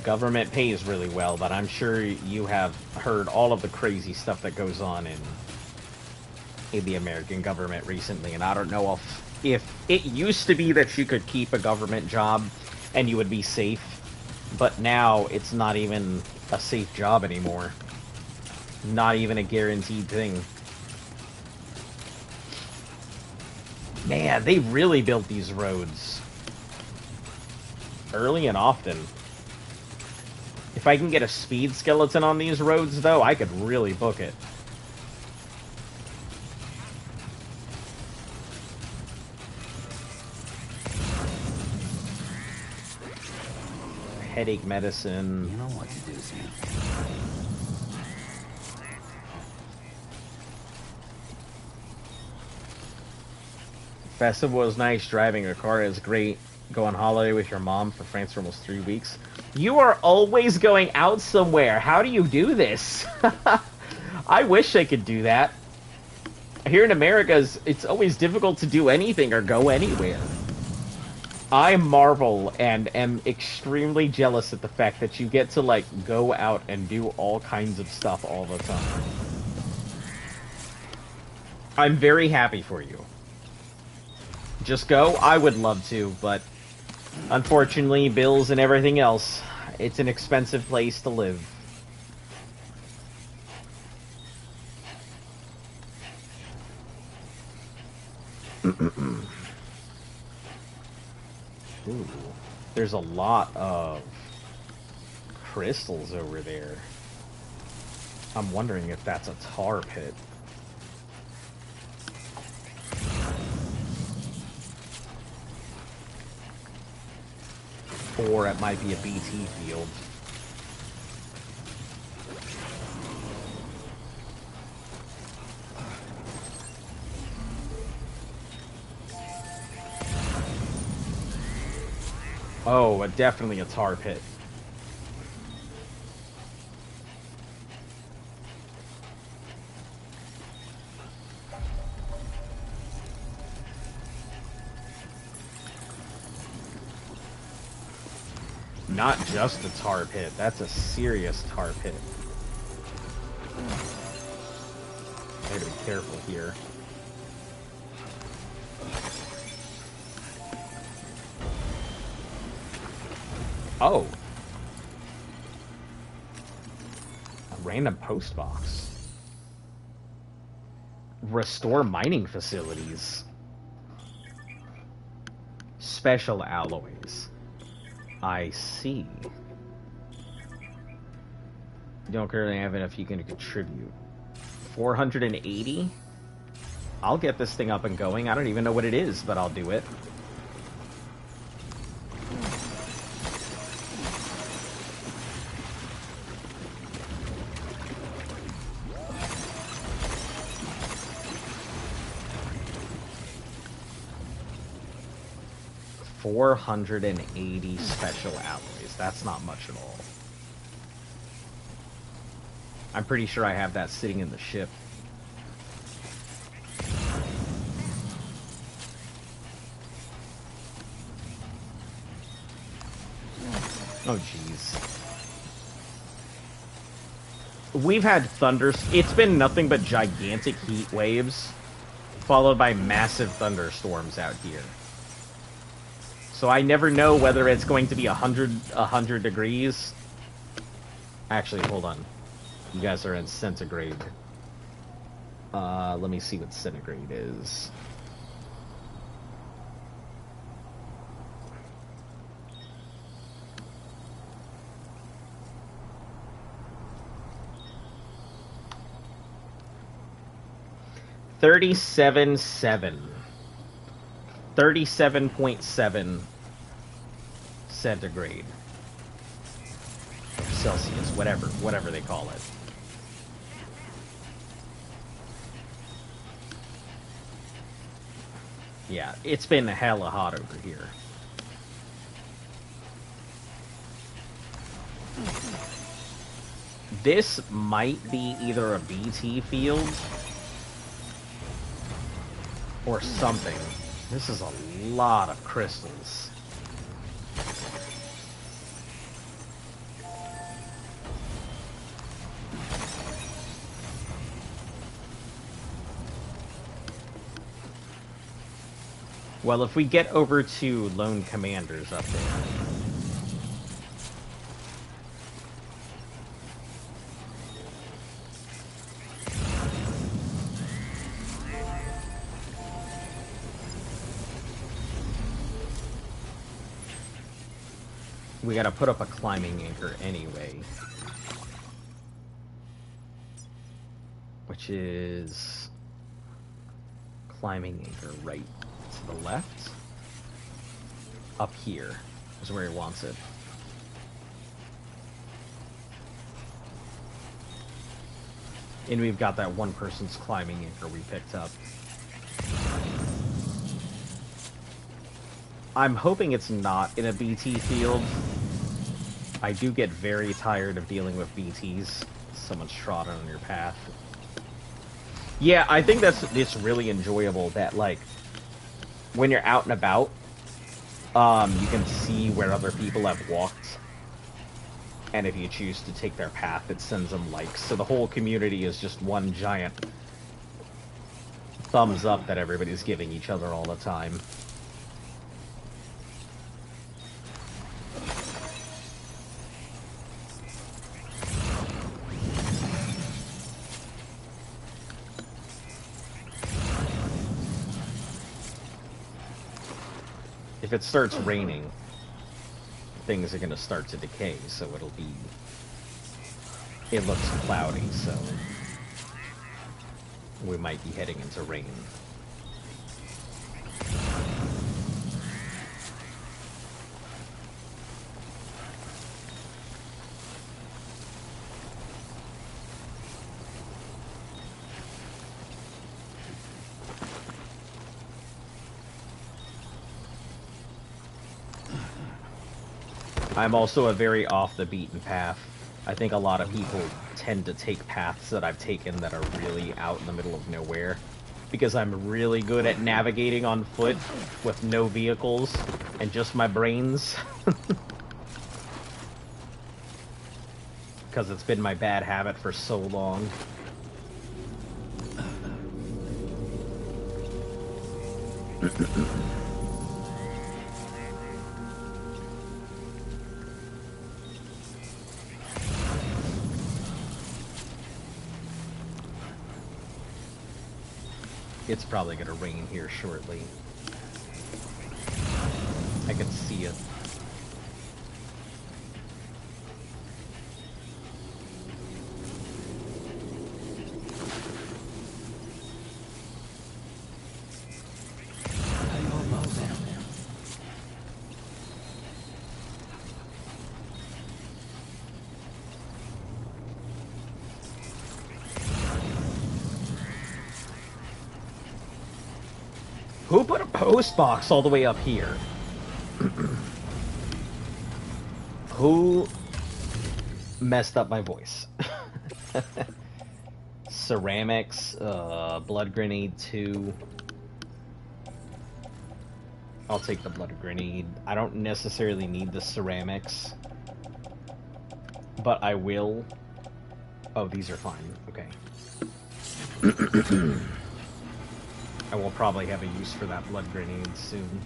government pays really well, but I'm sure you have heard all of the crazy stuff that goes on in the American government recently, and I don't know if it used to be that you could keep a government job and you would be safe, but now it's not even a safe job anymore. Not even a guaranteed thing. Man, they really built these roads early and often. If I can get a speed skeleton on these roads, though, I could really book it. Headache medicine. You know what to do, Sam. Festival is nice. Driving a car is great. Go on holiday with your mom for France for almost 3 weeks. You are always going out somewhere. How do you do this? I wish I could do that. Here in America, it's always difficult to do anything or go anywhere. I marvel and am extremely jealous at the fact that you get to, like, go out and do all kinds of stuff all the time. I'm very happy for you. Just go? I would love to, but unfortunately, bills and everything else, it's an expensive place to live. Ooh, there's a lot of crystals over there. I'm wondering if that's a tar pit. Or it might be a BT field. Oh, definitely a tar pit. Not just a tar pit, that's a serious tar pit. I gotta be careful here. Oh. A random post box. Restore mining facilities. Special alloys. I see. You don't currently have enough you can contribute. 480? I'll get this thing up and going. I don't even know what it is, but I'll do it. 480 special alloys. That's not much at all. I'm pretty sure I have that sitting in the ship. Oh, jeez. We've had it's been nothing but gigantic heat waves, followed by massive thunderstorms out here. So I never know whether it's going to be 100 degrees. Actually, hold on. You guys are in centigrade. Let me see what centigrade is. $37.7 37.7 centigrade. Celsius, whatever they call it. Yeah, it's been hella hot over here. This might be either a BT field or something. This is a lot of crystals. Well, if we get over to Lone Commanders up there. We gotta put up a climbing anchor anyway. Which is... climbing anchor right to the left. Up here is where he wants it. And we've got that one person's climbing anchor we picked up. I'm hoping it's not in a BT field. I do get very tired of dealing with BTs. Someone's trotting on your path. Yeah, I think it's really enjoyable that, like, when you're out and about, you can see where other people have walked. And if you choose to take their path, it sends them likes. So the whole community is just one giant thumbs up that everybody's giving each other all the time. If it starts raining, things are going to start to decay, so it'll be... It looks cloudy, so... we might be heading into rain. I'm also a very off-the-beaten path. I think a lot of people tend to take paths that I've taken that are really out in the middle of nowhere. Because I'm really good at navigating on foot with no vehicles and just my brains. Because it's been my bad habit for so long. It's probably gonna rain here shortly. I can see it. Who put a post box all the way up here? Who messed up my voice? Ceramics, blood grenade 2. I'll take the blood grenade. I don't necessarily need the ceramics, but I will. Oh, these are fine. Okay. I will probably have a use for that blood grenade soon.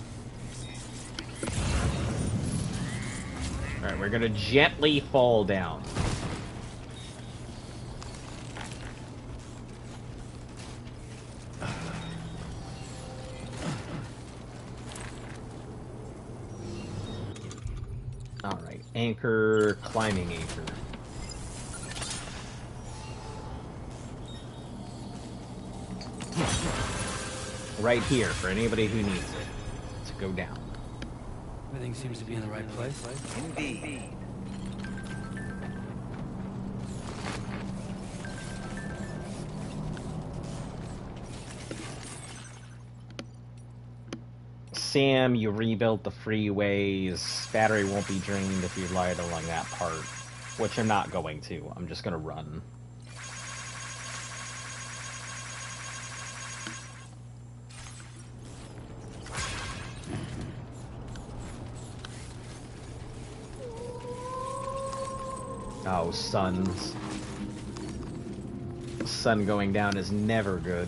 Alright, we're gonna gently fall down. Alright, anchor, climbing anchor. Right here, for anybody who needs it, to go down. Everything seems to be in the right place. Indeed. Sam, you rebuilt the freeways. Battery won't be drained if you ride along that part. Which I'm not going to. I'm just gonna run. Oh, suns. Sun going down is never good.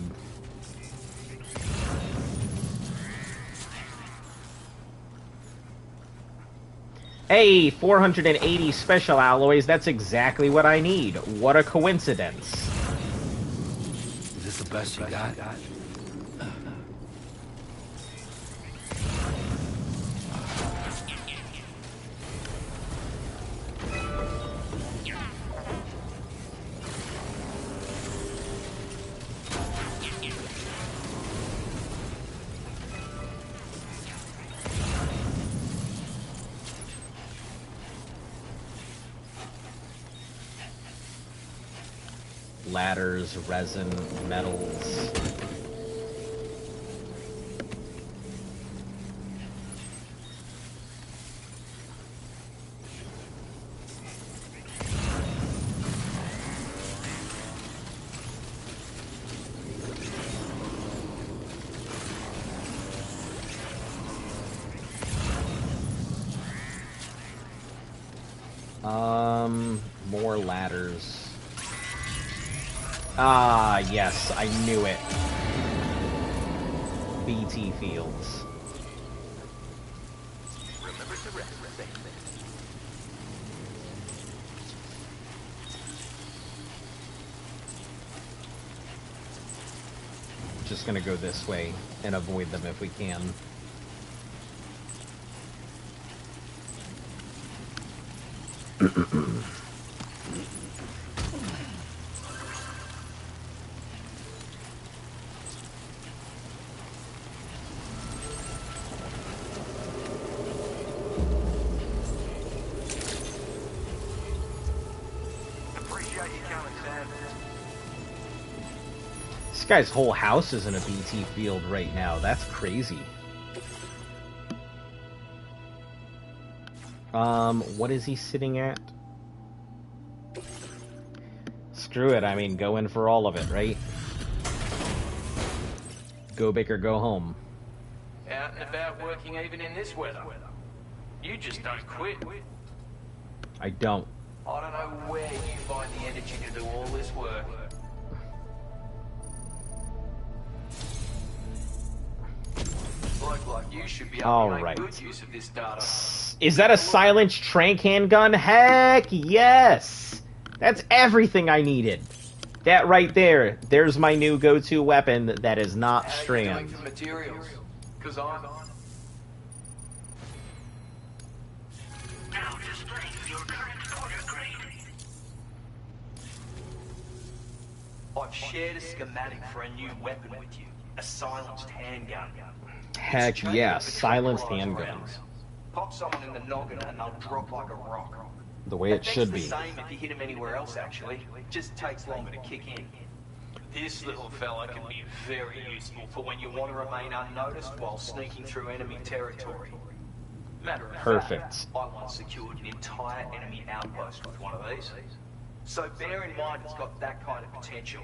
Hey, 480 special alloys, that's exactly what I need. What a coincidence. Is this the best you got? Ladders, resin, metals. More ladders. Ah, yes, I knew it. BT fields. Remember to rest. Just gonna go this way and avoid them if we can. This guy's whole house is in a BT field right now. That's crazy. What is he sitting at? Screw it, I mean, go in for all of it, right? Go big or go home. Out and about working even in this weather. You just don't quit. I don't. I don't know where you find the energy to do all this work. Bloke like you should be able to make good use of this data. Is that a silenced trank handgun? Heck yes! That's everything I needed. That right there, there's my new go-to weapon that is not Strand. For materials? 'Cause I'm... Now displaying your current order grade. I've shared a schematic for a new weapon with you. A silenced handgun. Heck yeah, silenced handgun. Pop someone in the noggin and they'll drop like a rock. The way it should be. The same if you hit him anywhere else, actually. Just takes longer to kick in. This little fella can be very useful for when you want to remain unnoticed while sneaking through enemy territory. Matter of Perfect. fact, I once secured an entire enemy outpost with one of these. So bear in mind it's got that kind of potential.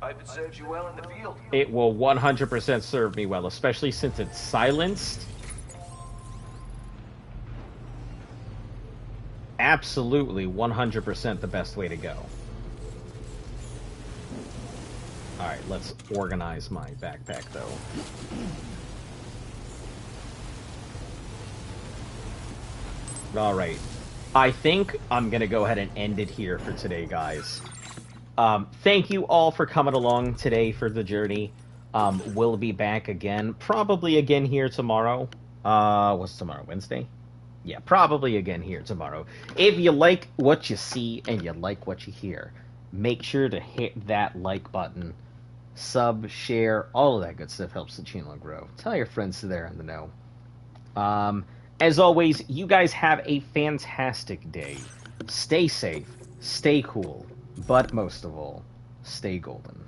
Hope it serves you well in the field. It will 100% serve me well, especially since it's silenced. Absolutely 100% the best way to go. Alright, let's organize my backpack, though. Alright. I think I'm gonna go ahead and end it here for today, guys. Thank you all for coming along today for the journey. We'll be back again, probably again here tomorrow. What's tomorrow, Wednesday? Yeah, probably again here tomorrow. If you like what you see and you like what you hear, make sure to hit that like button. Sub, share, all of that good stuff helps the channel grow. Tell your friends they're in the know. As always, you guys have a fantastic day. Stay safe, stay cool, but most of all, stay golden.